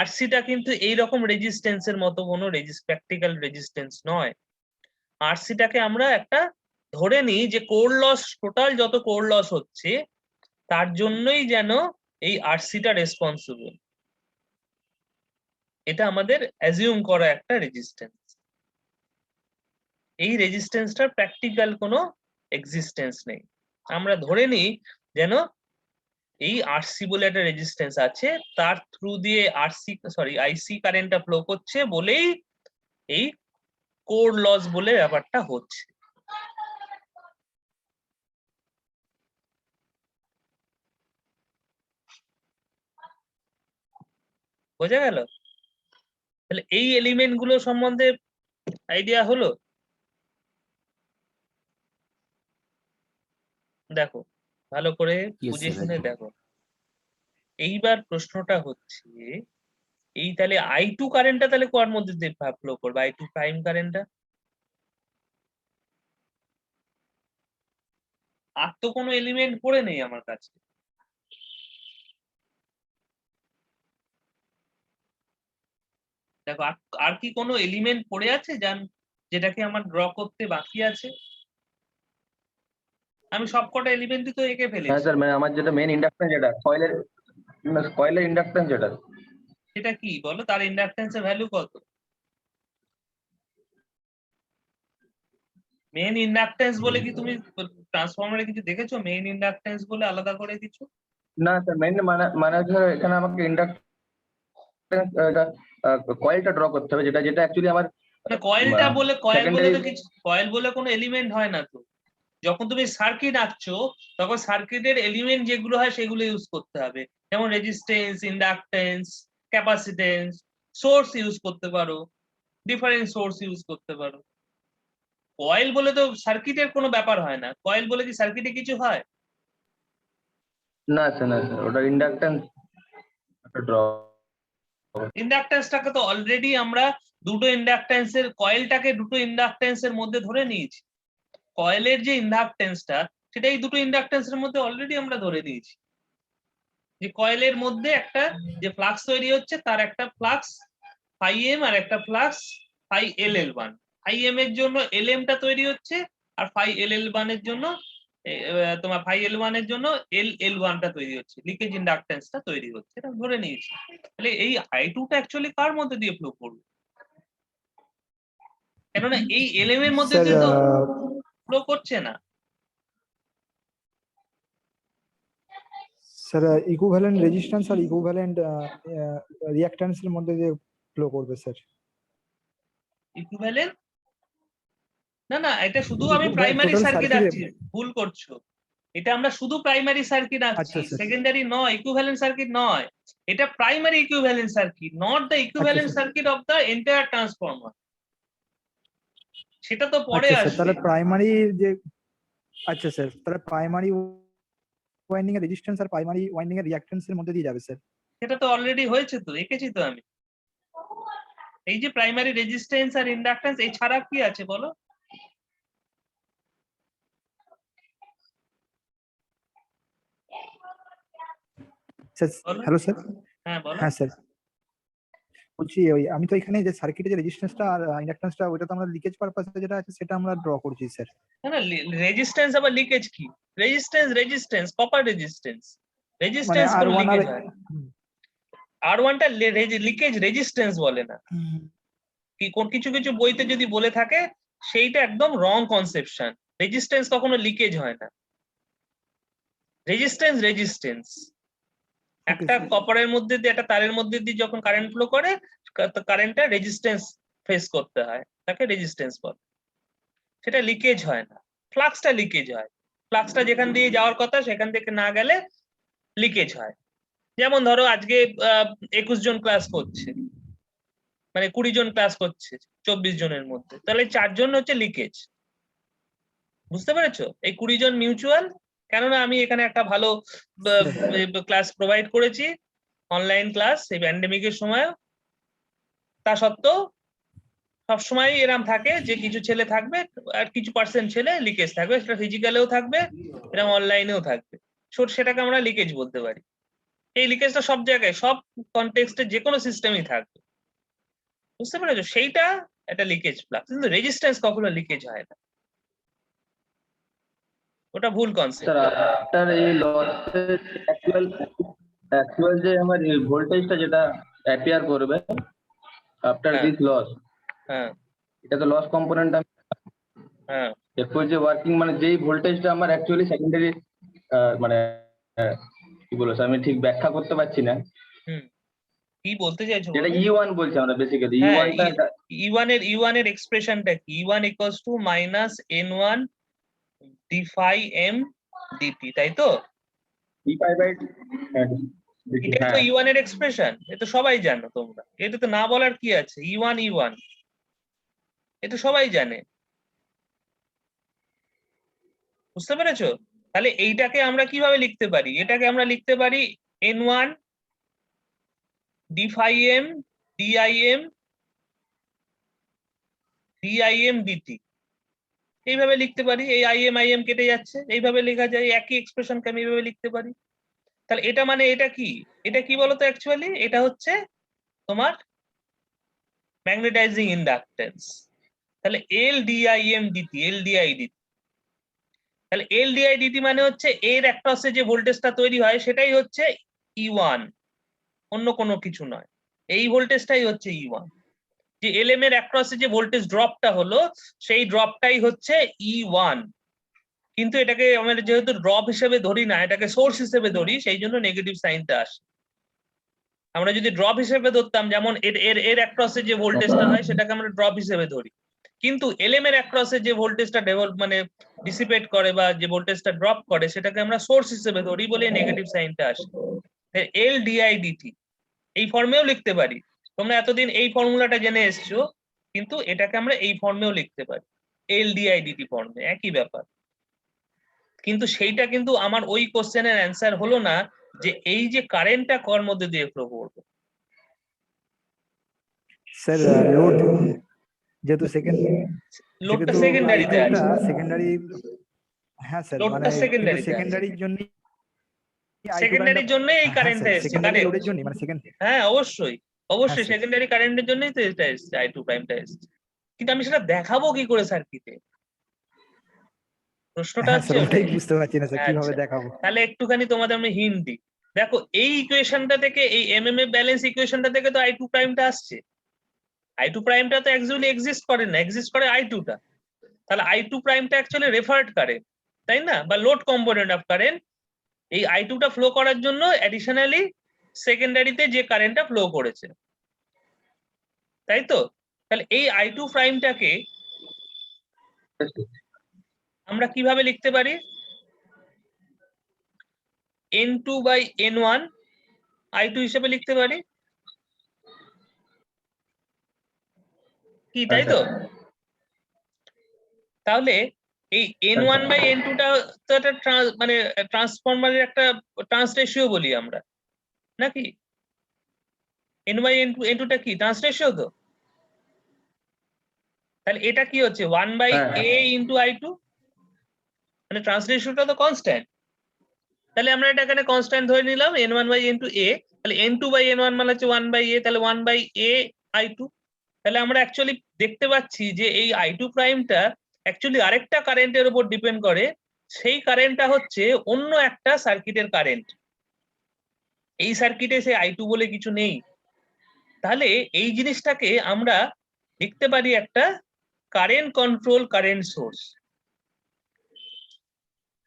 আরসিটা কিন্তু এইরকম রেজিস্ট্যান্সের মতো কোনো প্র্যাকটিক্যাল রেজিস্ট্যান্স নয়। আরসিটাকে আমরা একটা ধরে নিই যে কোর লস, টোটাল যত কোর লস হচ্ছে তার জন্যই যেন এই আরসিটা রেসপন্সিবল। এটা আমাদের অ্যাজিউম করা একটা রেজিস্ট্যান্স। এই রেজিস্ট্যান্সটার প্র্যাকটিক্যাল কোনো এক্সিস্টেন্স নেই। আমরা ধরে নিই যেন এই আরসি বলে একটা রেজিস্ট্যান্স আছে, তার থ্রু দিয়ে আইসি কারেন্টটা ফ্লো করছে বলেই এই কোর লস বলে ব্যাপারটা হচ্ছে। বোঝা গেল? তাহলে এই এলিমেন্ট গুলো সম্বন্ধে আইডিয়া হলো। দেখো ভালো করে Yes, বুঝে sir, শুনে একদম। দেখো। এইবার প্রশ্নটা হচ্ছে এই তাহলে I2 কারেন্টটা তাহলে কোয়ার মধ্যে দিয়ে ফ্লো করবে? I2 প্রাইম কারেন্টটা আর তো কোনো এলিমেন্ট পড়ে নেই আমার কাছে। দেখো আর কি কোনো এলিমেন্ট পড়ে আছে যেটাকে আমার ড্র করতে বাকি আছে? আমি সবকটা এলিমেন্টই তো এঁকে হ্যাঁ ফেলেছি। স্যার, মানে আমার যেটা মেইন ইন্ডাকট্যান্স, যেটা কয়েলের ইন্ডাকট্যান্স যেটা, সেটা কি বলো? তার ইন্ডাকটেন্সের ভ্যালু কত? মেইন ইন্ডাকটেন্স বলে কি তুমি ট্রান্সফরমারে কিছু দেখেছো মেইন ইন্ডাকটেন্স বলে আলাদা করে কিছু? না স্যার মেইন মানে হচ্ছে এখানে আমাকে ইন্ডাকট্যান্স কয়েলটা ড্র করতে হবে, যেটা অ্যাকচুয়ালি আমার কয়েল বলে secondary তো কিছু, কয়েল বলে কোনো এলিমেন্ট হয় না তো। যখন তুমি সার্কিট আঁকছো তখন সার্কিটের এলিমেন্ট যেগুলো হয় সেগুলো ইউজ করতে হবে, যেমন resistance, inductance, capacitance, source use করতে পারো, ডিফারেন্ট সোর্স ইউজ করতে পারো। কয়েল বলে তো সার্কিটের কোনো ব্যাপার হয় না। কয়েল বলে কি সার্কিটে কিছু হয়? না স্যার ওটা ইন্ডাকট্যান্স ড্র। ইন্ডাকটেন্সটাকে তো অলরেডি আমরা দুটো ইন্ডাকটেন্সের, কয়েলটাকে দুটো ইন্ডাকটেন্সের মধ্যে ধরে নিয়েছি। কয়েলের যে ইন্ডাকটেন্সটা সেটা এই দুটো ইন্ডাকটেন্সের মধ্যে অলরেডি আমরা ধরে নিয়েছি যে কয়েলের মধ্যে একটা যে ফ্লাক্স তৈরি হচ্ছে তার একটা ফ্লাক্স ফাই এম আর একটা flux phi LL1। Phi M এর জন্য LM টা তৈরি হচ্ছে আর ফাই LL1 এর জন্য তোমার ফাই L1 এর জন্য LL1 টা তৈরি হচ্ছে, লিকেজ ইন্ডাকটেন্সটা তৈরি হচ্ছে, এটা ধরে নিয়েছি। তাহলে এই I2 টা অ্যাকচুয়ালি কার মধ্যে দিয়ে ফ্লো করবে? কেননা এই LM এর মধ্যে স্যার দিয়ে তো ফ্লো করছে না। স্যার ইকুইভ্যালেন্ট রেজিস্ট্যান্স আর ইকুইভ্যালেন্ট রিঅ্যাকট্যান্স এর মধ্যে দিয়ে ফ্লো করবে স্যার। ইকুইভ্যালেন্ট না এটা শুধু আমি প্রাইমারি টোটাল সার্কিট সার্কিট। আঁকছি, ভুল করছো। এটা আমরা শুধু প্রাইমারি সার্কিট আঁকছি, আচ্ছা, স্যার। সেকেন্ডারি নয়, ইকুইভ্যালেন্ট সার্কিট নয়। এটা primary equivalent circuit, not the equivalent sir. Circuit of the entire transformer. সেটা তো পরে আচ্ছা স্যার, আসবে। তাহলে প্রাইমারি যে আচ্ছা স্যার, তাহলে প্রাইমারি ওয়াইন্ডিং এর রেজিস্ট্যান্স আর প্রাইমারি ওয়াইন্ডিং এর রিঅ্যাকট্যান্স এর মধ্যে দিয়ে যাবে স্যার। সেটা তো অলরেডি হয়েছে, তো এঁকেছি তো আমি। এই যে প্রাইমারি রেজিস্ট্যান্স আর ইন্ডাকট্যান্স, এই ছাড়া কি আছে বলো? স্যার বলো। Hello sir. হ্যাঁ বলো। হ্যাঁ স্যার, বলছি ওই আমি তো এখানে যে সার্কিটে যে রেজিস্ট্যান্সটা আর ইন্ডাকট্যান্সটা ওইটা তো আমরা লিকেজ পারপাসে যেটা আছে সেটা আমরা ড্র করছি স্যার। না রেজিস্ট্যান্স আবার লিকেজ কি? Resistance copper resistance. মানে রেজিস্ট্যান্স আর কোনো ওয়ান আর লিকেজ হয়। R1 টা লিকেজ রেজিস্ট্যান্স বলে না। কি কোন কিছু বইতে যদি বলে থাকে সেইটা একদম রং কনসেপশন। রেজিস্ট্যান্স কখনো লিকেজ হয় না। রেজিস্ট্যান্স একটা কপারের মধ্যে দিয়ে, একটা তারের মধ্যে দিয়ে যখন কারেন্ট ফ্লো করে, কারেন্টটা রেজিস্ট্যান্স ফেস করতে হয়, তাকে রেজিস্ট্যান্স বলে। সেটা লিকেজ হয় না। ফ্লাক্সটা লিকেজ হয়। ফ্লাক্সটা যেখান দিয়ে যাওয়ার কথা সেখান থেকে না গেলে লিকেজ হয়। যেমন ধরো আজকে 21 জন ক্লাস করছে, মানে 20 জন ক্লাস করছে 24 জনের মধ্যে, তাহলে 4 জন হচ্ছে লিকেজ। বুঝতে পেরেছো? এই 20 জন মিউচুয়াল, কেননা আমি এখানে একটা ভালো ক্লাস প্রোভাইড করেছি, অনলাইন ক্লাস এই প্যান্ডেমিকের সময়। তা সত্ত্বেও সবসময় এরম থাকে যে কিছু ছেলে থাকবে আর কিছু পার্সেন্ট ছেলে লিকেজ থাকবে, সেটা ফিজিক্যালেও থাকবে, এরকম অনলাইনেও থাকবে। সেটাকে আমরা লিকেজ বলতে পারি। এই লিকেজটা সব জায়গায়, সব কনটেক্সটে, যে কোনো সিস্টেমই থাকবে, বুঝতে পেরেছো? সেইটা একটা লিকেজ ফ্লাক্স, কিন্তু রেজিস্ট্যান্স কখনো লিকেজ হয় না, ওটা ভুল কনসেপ্ট। স্যার আফটার এই লসের অ্যাকচুয়াল যে আমার ভোল্টেজটা যেটা অ্যাপিয়ার করবে আফটার হ্যাঁ। দিস লস, হ্যাঁ এটা তো লস কম্পোনেন্ট। হ্যাঁ এরপর যে ওয়ার্কিং মানে যেই ভোল্টেজটা আমার অ্যাকচুয়ালি সেকেন্ডারি মানে কি বলবো স্যার, আমি ঠিক ব্যাখ্যা করতে পারছি না। কি বলতে চাইছো যেটা বলো? E1 বলছি আমরা বেসিক্যালি, হ্যাঁ, E1টা E1 এর এক্সপ্রেশনটা কি? E1 equals to minus N1 d phi m dt, তাই তো? d5 বাই dt, এটাই তো হ্যাঁ E1 এর এক্সপ্রেশন, এ তো সবাই জানো তোমরা, এটা তো না বলার কি আছে? E1 এটা সবাই জানে, বুঝতে পেরেছো? তাহলে এইটাকে আমরা কিভাবে লিখতে পারি? এটাকে আমরা লিখতে পারি N1 d phi m dim dt, এইভাবে লিখতে পারি। এই im কেটে যাচ্ছে, এইভাবে লেখা যায়, একই এক্সপ্রেশনকে আমি এইভাবে লিখতে পারি। তাহলে এটা মানে এটা কি বলতো? অ্যাকচুয়ালি এটা হচ্ছে তোমার ম্যাগনেটাইজিং ইন্ডাকটেন্স। তাহলে LDIM dt, তাহলে LDI/dt মানে হচ্ছে এর অ্যাক্রসে যে ভোল্টেজটা তৈরি হয় সেটাই হচ্ছে E1, অন্য কোনো কিছু নয়। এই ভোল্টেজটাই হচ্ছে E1। যে LM এর অ্যাক্রসে যে ভোল্টেজ ড্রপটা হলো সেই ড্রপটাই হচ্ছে E1। কিন্তু এটাকে আমরা যেহেতু ড্রপ হিসেবে ধরি না, এটাকে সোর্স হিসেবে ধরি, সেই জন্য নেগেটিভ সাইনটা আসে। আমরা যদি ড্রপ হিসেবে ধরতাম, যেমন এর অ্যাক্রসে যে ভোল্টেজটা হয় সেটাকে আমরা ড্রপ হিসেবে ধরি, কিন্তু LM এর অ্যাক্রসে যে ভোল্টেজটা মানে ডিসিপেট করে বা যে ভোল্টেজটা ড্রপ করে সেটাকে আমরা সোর্স হিসেবে ধরি বলে নেগেটিভ সাইনটা আসে। LDI/dt এই ফর্মেও লিখতে পারি। তোমরা এতদিন এই ফর্মুলাটা জেনে এসছো, কিন্তু এটাকে আমরা এই ফর্মেও লিখতে পারি, LDI/dt ফর্মে, একই ব্যাপার। কিন্তু সেইটা কিন্তু আমার ওই কোশ্চেনের অ্যান্সার হলো না, যে এই যে কারেন্টটা কর মধ্যে দিয়ে ফ্লো করবে। স্যার লোড যেহেতু লোডটা সেকেন্ডারিতে আছে, সেকেন্ডারি, হ্যাঁ স্যার, লোডটা মানে সেকেন্ডারিতে আছে, সেকেন্ডারির জন্য সেকেন্ডারির জন্য এই কারেন্টটা এসছে। সেকেন্ডারি লোডের জন্য, মানে সেকেন্ড, হ্যাঁ অবশ্যই হ্যাঁ, স্যার। সেকেন্ডারি কারেন্টের জন্যই তো এটা এসছে, I2 প্রাইমটা এসছে। কিন্তু আমি সেটা দেখাবো কি করে সার্কিটে? প্রশ্নটা হ্যাঁ হচ্ছে স্যার, ওটাই ওটাই। বুঝতে পারছি না স্যার, কিভাবে আচ্ছা, দেখাবো। তাহলে একটুখানি তোমাদের আমি হিন্ট দিই। দেখো এই ইকুয়েশনটা থেকে, এই এমএমএফ ব্যালেন্স ইকুয়েশনটা থেকে তো I2 প্রাইমটা আসছে। I2 প্রাইমটা তো অ্যাকচুয়ালি এক্সিস্ট করে না, এক্সিস্ট করে I2টা। তাহলে I2 প্রাইমটা অ্যাকচুয়ালি রেফার্ড কারেন্ট, তাই না? বা লোড কম্পোনেন্ট অফ কারেন্ট। এই I2টা ফ্লো করার জন্য অ্যাডিশনালি সেকেন্ডারিতে যে কারেন্টটা ফ্লো করেছে, তাই তো? তাহলে এই I2 প্রাইমটাকে আমরা কিভাবে লিখতে পারি? N2/N1 I2 হিসেবে লিখতে পারি কি, তাই তো? তাহলে এই N1/N2টা তো একটা মানে ট্রান্সফরমারের একটা ট্রান্স রেশিও বলি আমরা, নাকি? N/N2টা কি ট্রান্স রেশিও তো? তাহলে এটা কি হচ্ছে 1/A ইন্টু I2, মানে ট্রান্স রেশিওটা তো কনস্ট্যান্ট। তাহলে আমরা এটা এখানে কনস্ট্যান্ট ধরে নিলাম N1/N2A। তাহলে N2/N1 মানে হচ্ছে 1/A, তাহলে 1/A I2। তাহলে আমরা অ্যাকচুয়ালি দেখতে পাচ্ছি যে এই I2 প্রাইমটা অ্যাকচুয়ালি আরেকটা কারেন্টের উপর ডিপেন্ড করে। সেই কারেন্টটা হচ্ছে অন্য একটা সার্কিটের কারেন্ট। এই সার্কিটে সেই I2 বলে কিছু নেই। তাহলে এই জিনিসটাকে আমরা লিখতে পারি একটা কারেন্ট কন্ট্রোল কারেন্ট সোর্স।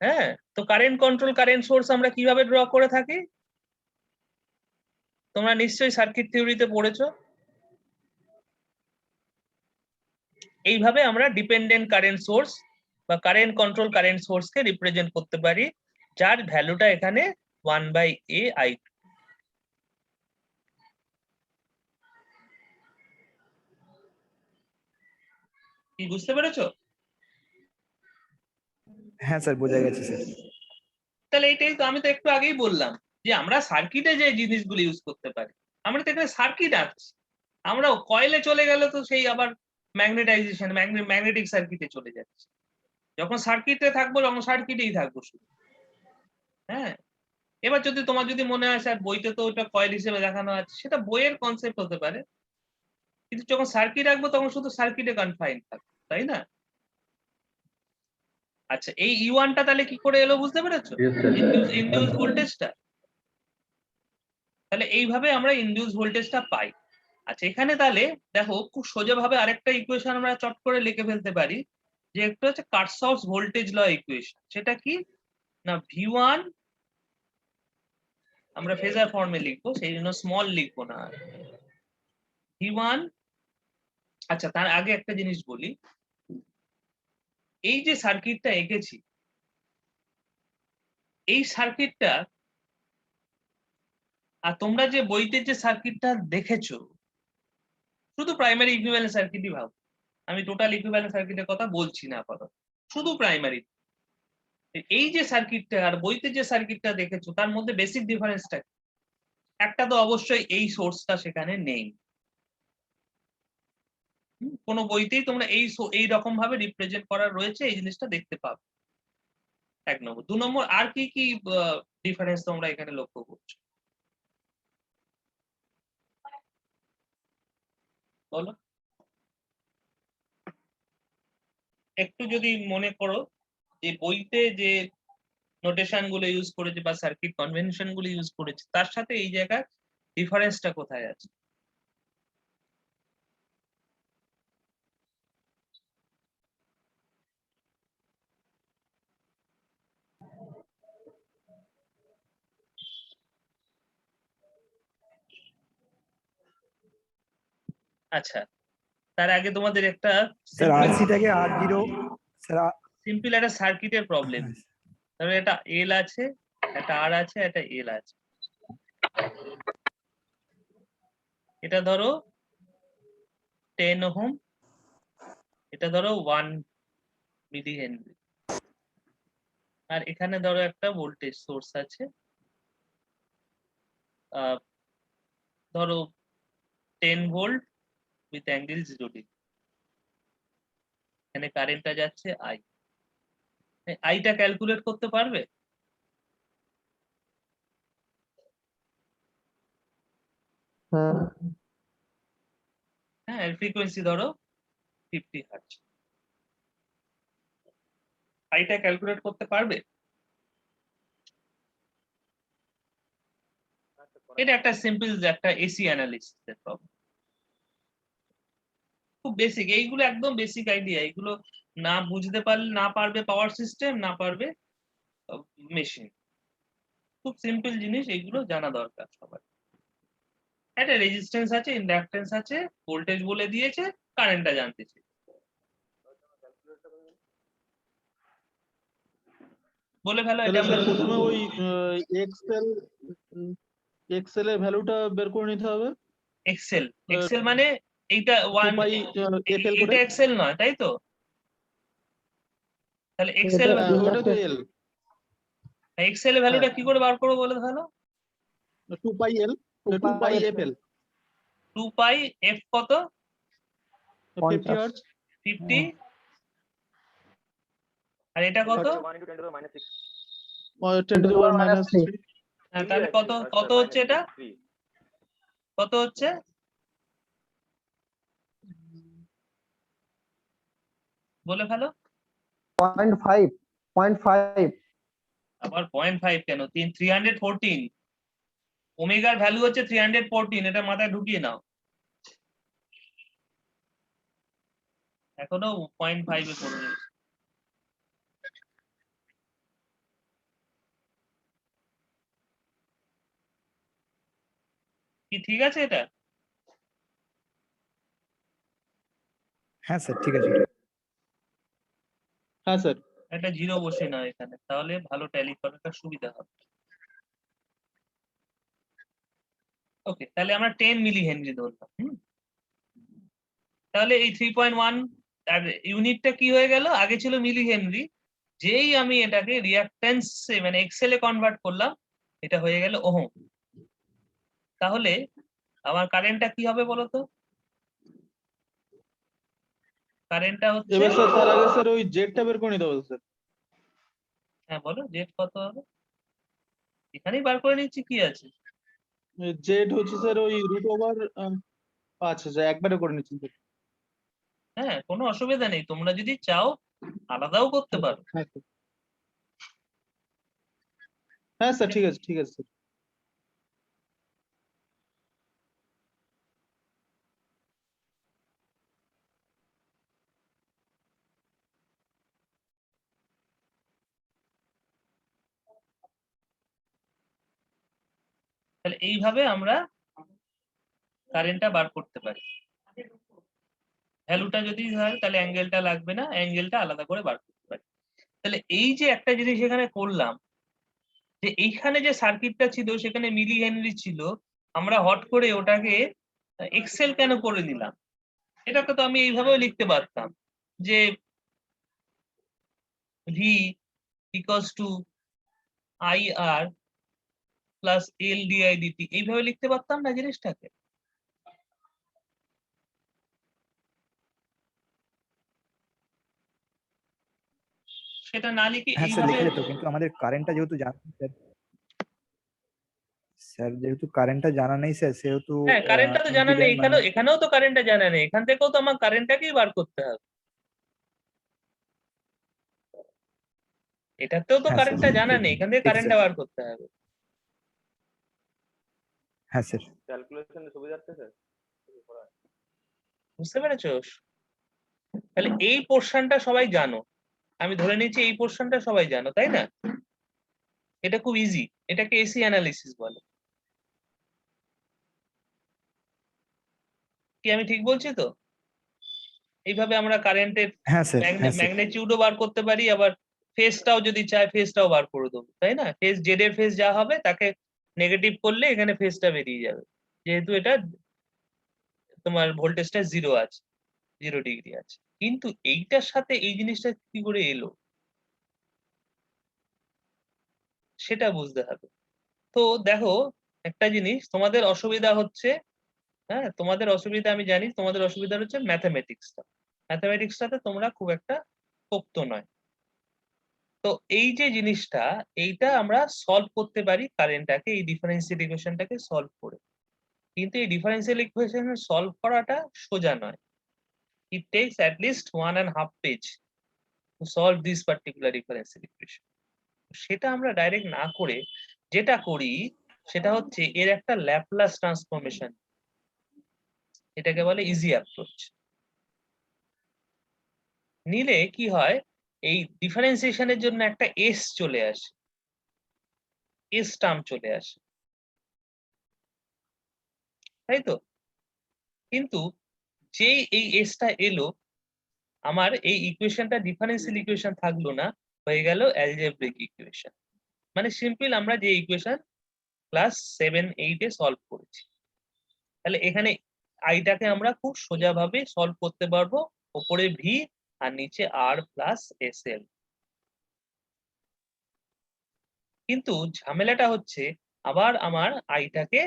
হ্যাঁ, তো কারেন্ট কন্ট্রোল কারেন্ট সোর্স আমরা কিভাবে ড্র করে থাকি? তোমরা নিশ্চয়ই সার্কিট থিওরিতে পড়েছো। এইভাবে আমরা ডিপেন্ডেন্ট কারেন্ট সোর্স বা কারেন্ট কন্ট্রোল কারেন্ট সোর্সকে রিপ্রেজেন্ট করতে পারি, যার ভ্যালুটা এখানে 1/A I2। কি বুঝতে পেরেছো? হ্যাঁ স্যার, বোঝা গেছে স্যার। তাহলে এইটাই তো, আমি তো একটু আগেই বললাম যে আমরা সার্কিটে যে জিনিসগুলো ইউজ করতে পারি। আমরা তো এখানে সার্কিট আঁকছি, আমরা কয়েলে চলে গেলে তো সেই আবার ম্যাগনেটাইজেশন ম্যাগনেটিক সার্কিটে চলে যাচ্ছে। যখন সার্কিটে থাকবো তখন সার্কিটেই থাকবো শুধু। হ্যাঁ, এবার যদি তোমার যদি মনে হয় স্যার বইতে তো ওটা কয়েল হিসেবে দেখানো আছে, সেটা বইয়ের কনসেপ্ট হতে পারে, কিন্তু যখন সার্কিট রাখবো তখন শুধু সার্কিটে কনফাইন থাকবে, তাই না? আচ্ছা, এই E1টা তাহলে কি করে এলো বুঝতে পেরেছো? Yes, sir. ইনডিউস ভোল্টেজটা, তাহলে এইভাবে আমরা ইনডিউস ভোল্টেজটা পাই। আচ্ছা, এখানে তাহলে দেখো খুব সোজাভাবে আরেকটা ইকুয়েশন আমরা চট করে লিখে ফেলতে পারি, যে একটা হচ্ছে কার্সফস ভোল্টেজ ল ইকুয়েশন। সেটা কি না, V1 আমরা ফেজার ফর্মে লিখবো, সেই জন্য স্মল লিখবো না, V1। আচ্ছা, তার আগে একটা জিনিস বলি, এই যে সার্কিটটা এঁকেছি, এই সার্কিটটা আর তোমরা যে বইতে যে সার্কিটটা দেখেছো, শুধু প্রাইমারি ইকুইভ্যালেন্ট সার্কিটই ভাবো, আমি টোটাল ইকুইভ্যালেন্ট সার্কিটের কথা বলছি না আপাতত, শুধু প্রাইমারি। এই যে সার্কিটটা আর বইতে যে সার্কিটটা দেখেছো, তার মধ্যে বেসিক ডিফারেন্সটা একটা তো অবশ্যই এই সোর্সটা সেখানে নেই। কোনো বইতেই তোমরা এই রকম ভাবে রিপ্রেজেন্ট করা রয়েছে, এই জিনিসটা দেখতে পাবে। 1 নম্বর। 2 নম্বর, আর কি কি ডিফারেন্স তোমরা এখানে লক্ষ্য করছো বলো একটু, যদি মনে করো যে বইতে যে নোটেশন গুলো ইউজ করেছে বা সার্কিট কনভেনশন গুলো ইউজ করেছে, তার সাথে এই জায়গায় ডিফারেন্সটা কোথায় আছে? আচ্ছা, তার আগে তোমাদের একটা স্যার আরসিটাকে R0 স্যার সিম্পল একটা সার্কিটের প্রবলেম। তবে এটা এল আছে, একটা আর আছে, একটা এল আছে। এটা ধরো 10 ওহম, এটা ধরো 1 মিলি হেনরি, আর এখানে ধরো একটা ভোল্টেজ সোর্স আছে, ধরো 10 ভোল্ট উইথ অ্যাঙ্গেল 0 ডিগ্রি। এখানে কারেন্টটা যাচ্ছে আই। আইটা ক্যালকুলেট করতে পারবে? হ্যাঁ, এর ফ্রিকোয়েন্সি ধরো 50 হার্টজ। আইটা ক্যালকুলেট করতে পারবে? এটা একটা সিম্পল একটা এসি অ্যানালিসিসের প্রবলেম, খুব বেসিক। এইগুলো একদম বেসিক আইডিয়া, এগুলো না বুঝতে পারলে না পারবে পাওয়ার সিস্টেম, না পারবে মেশিন। খুব সিম্পল জিনিস, এইগুলো জানা দরকার সবার। একটা রেজিস্ট্যান্স আছে, ইন্ডাকটেন্স আছে, ভোল্টেজ বলে দিয়েছে, কারেন্টটা জানতে চাই। বলে ফেলো, এটা তাহলে আমরা স্যার প্রথমে ওই এক্সেল এর ভ্যালুটা বের করে নিতে হবে। এক্সেল মানে এইটা 1 2 পাই FL করে। এটা এক্সেল নয়, তাই তো? তাহলে এক্সেল ওটা তো এল, এর ভ্যালুটা কি করে বার করবো বলে ফেলো? 2 পাই এল, 2 পাই FL 2 পাই এফ কত? 50 হার্টজ 50, আর এটা কত? 10 to the power minus 3। তাহলে কত কত হচ্ছে এটা? কত হচ্ছে? বলে ফেলো। 0.5 আবার 0.5 কেন? 314। ওমেগার ভ্যালু হচ্ছে 314, এটা মাথায় ঢুকিয়ে নাও। এখনো 0.5 এ করে রয়েছে। কি ঠিক আছে এটা? হ্যাঁ স্যার ঠিক আছে। হ্যাঁ স্যার। একটা জিরো বসে নাও এখানে, তাহলে ভালো ট্যালি করাটা সুবিধা হবে। ওকে, তাহলে আমরা 10 মিলি হেনরি ধরলাম। তাহলে এই 3.1 আর ইউনিটটা কি হয়ে গেল? আগে ছিল মিলি হেনরি, যেই আমি এটাকে রিঅ্যাকট্যান্স মানে এক্সেল এ কনভার্ট করলাম, এটা হয়ে গেল ওহম। তাহলে আমার কারেন্টটা কি হবে বলো তো? কারেন্টটা হচ্ছে, এবার স্যার তার আগে স্যার ওই জেডটা বের করে নিতে হবে স্যার। হ্যাঁ বলো জেড কত হবে, এখানেই বার করে নিচ্ছি কি আছে। জেড হচ্ছে স্যার ওই √ওভার, আচ্ছা স্যার একবারে করে নিচ্ছি স্যার। হ্যাঁ কোনো অসুবিধা নেই, তোমরা যদি চাও আলাদাও করতে পারো। হ্যাঁ স্যার, হ্যাঁ স্যার ঠিক আছে ঠিক আছে স্যার। তাহলে এইভাবে আমরা কারেন্টটা বার করতে পারি। ভ্যালুটা যদি হয় তাহলে অ্যাঙ্গেলটা লাগবে না, অ্যাঙ্গেলটা আলাদা করে বার করতে পারি। তাহলে এই যে একটা জিনিস এখানে করলাম, যে এইখানে যে সার্কিটটা ছিল সেখানে মিলি হেনরি ছিল, আমরা হট করে ওটাকে এক্সেল কেন করে দিলাম? এটাকে তো আমি এইভাবেও লিখতে পারতাম যে V equals to IR plus L DI DT, এইভাবে লিখতে পারতাম না জিনিসটাকে? সেটা না লিখে হ্যাঁ স্যার এইভাবে, লিখে যেত, কিন্তু আমাদের কারেন্টটা যেহেতু জানা নেই স্যার, স্যার যেহেতু কারেন্টটা জানা নেই স্যার, সেহেতু হ্যাঁ কারেন্টটা তো জানা নেই, এখানেও এখানেও তো কারেন্টটা জানা নেই, এখান থেকেও তো আমার কারেন্টটাকেই বার করতে হবে। এটাতেও তো হ্যাঁ স্যার কারেন্টটা জানা নেই, এখান থেকে ঠিক কারেন্টটা স্যার, বার করতে হবে। হ্যাঁ স্যার ক্যালকুলেশনে সুবিধার্থে স্যার। বুঝতে পেরেছো? তাহলে এই পোর্শনটা সবাই জানো, আমি ধরে নিচ্ছি এই পোর্শনটা সবাই জানো, তাই না? এটা খুব ইজি, এটাকে এসি অ্যানালিসিস বলে। কি আমি ঠিক বলছি তো? এইভাবে আমরা কারেন্টের হ্যাঁ স্যার হ্যাঁ স্যার ম্যাগনিটিউডও বার করতে পারি, আবার ফেজটাও যদি চাই ফেজটাও বার করে দেবো, তাই না? ফেজ জেড এর ফেজ যা হবে তাকে নেগেটিভ করলে এখানে ফেজটা বেরিয়ে যাবে, যেহেতু এটা তোমার ভোল্টেজটা 0 আছে, 0 ডিগ্রি আছে। কিন্তু এইটার সাথে এই জিনিসটা কি করে এলো সেটা বুঝতে হবে। তো দেখো একটা জিনিস তোমাদের অসুবিধা হচ্ছে, হ্যাঁ তোমাদের অসুবিধা আমি জানি, তোমাদের অসুবিধা হচ্ছে ম্যাথামেটিক্সটা, ম্যাথামেটিক্সটাতে তোমরা খুব একটা পোক্ত নয়। তো এই যে জিনিসটা, এইটা আমরা সলভ করতে পারি কারেন্টটাকে, এই ডিফারেন্সিয়াল ইকুয়েশনটাকে সলভ করে। কিন্তু এই ডিফারেন্সিয়াল ইকুয়েশন সলভ করাটা সোজা নয়, ইট tax at least 1.5 page to solve this particular differential equation. সেটা আমরা ডাইরেক্ট না করে যেটা করি সেটা হচ্ছে এর একটা ল্যাপলাস ট্রান্সফরমেশন, এটাকে বলে ইজি অ্যাপ্রোচ। নিলে কি হয়, এই ডিফারেন্সিয়েশনের জন্য একটা এস চলে আসে, এস টার্ম চলে আসে, তাই তো? কিন্তু যেই এই এসটা এলো, আমার এই ইকুয়েশনটা ডিফারেন্সিয়াল ইকুয়েশন থাকলো না, হয়ে গেল অ্যালজেব্রিক ইকুয়েশন। মানে সিম্পল আমরা যে ইকুয়েশন ক্লাস 7-8 এ সলভ করেছি। তাহলে এখানে আইটাকে আমরা খুব সোজাভাবে সলভ করতে পারবো, উপরে ভি আর নিচে আর প্লাস এস এল। কিন্তু ঝামেলাটা হচ্ছে আবার আমার আইটাকে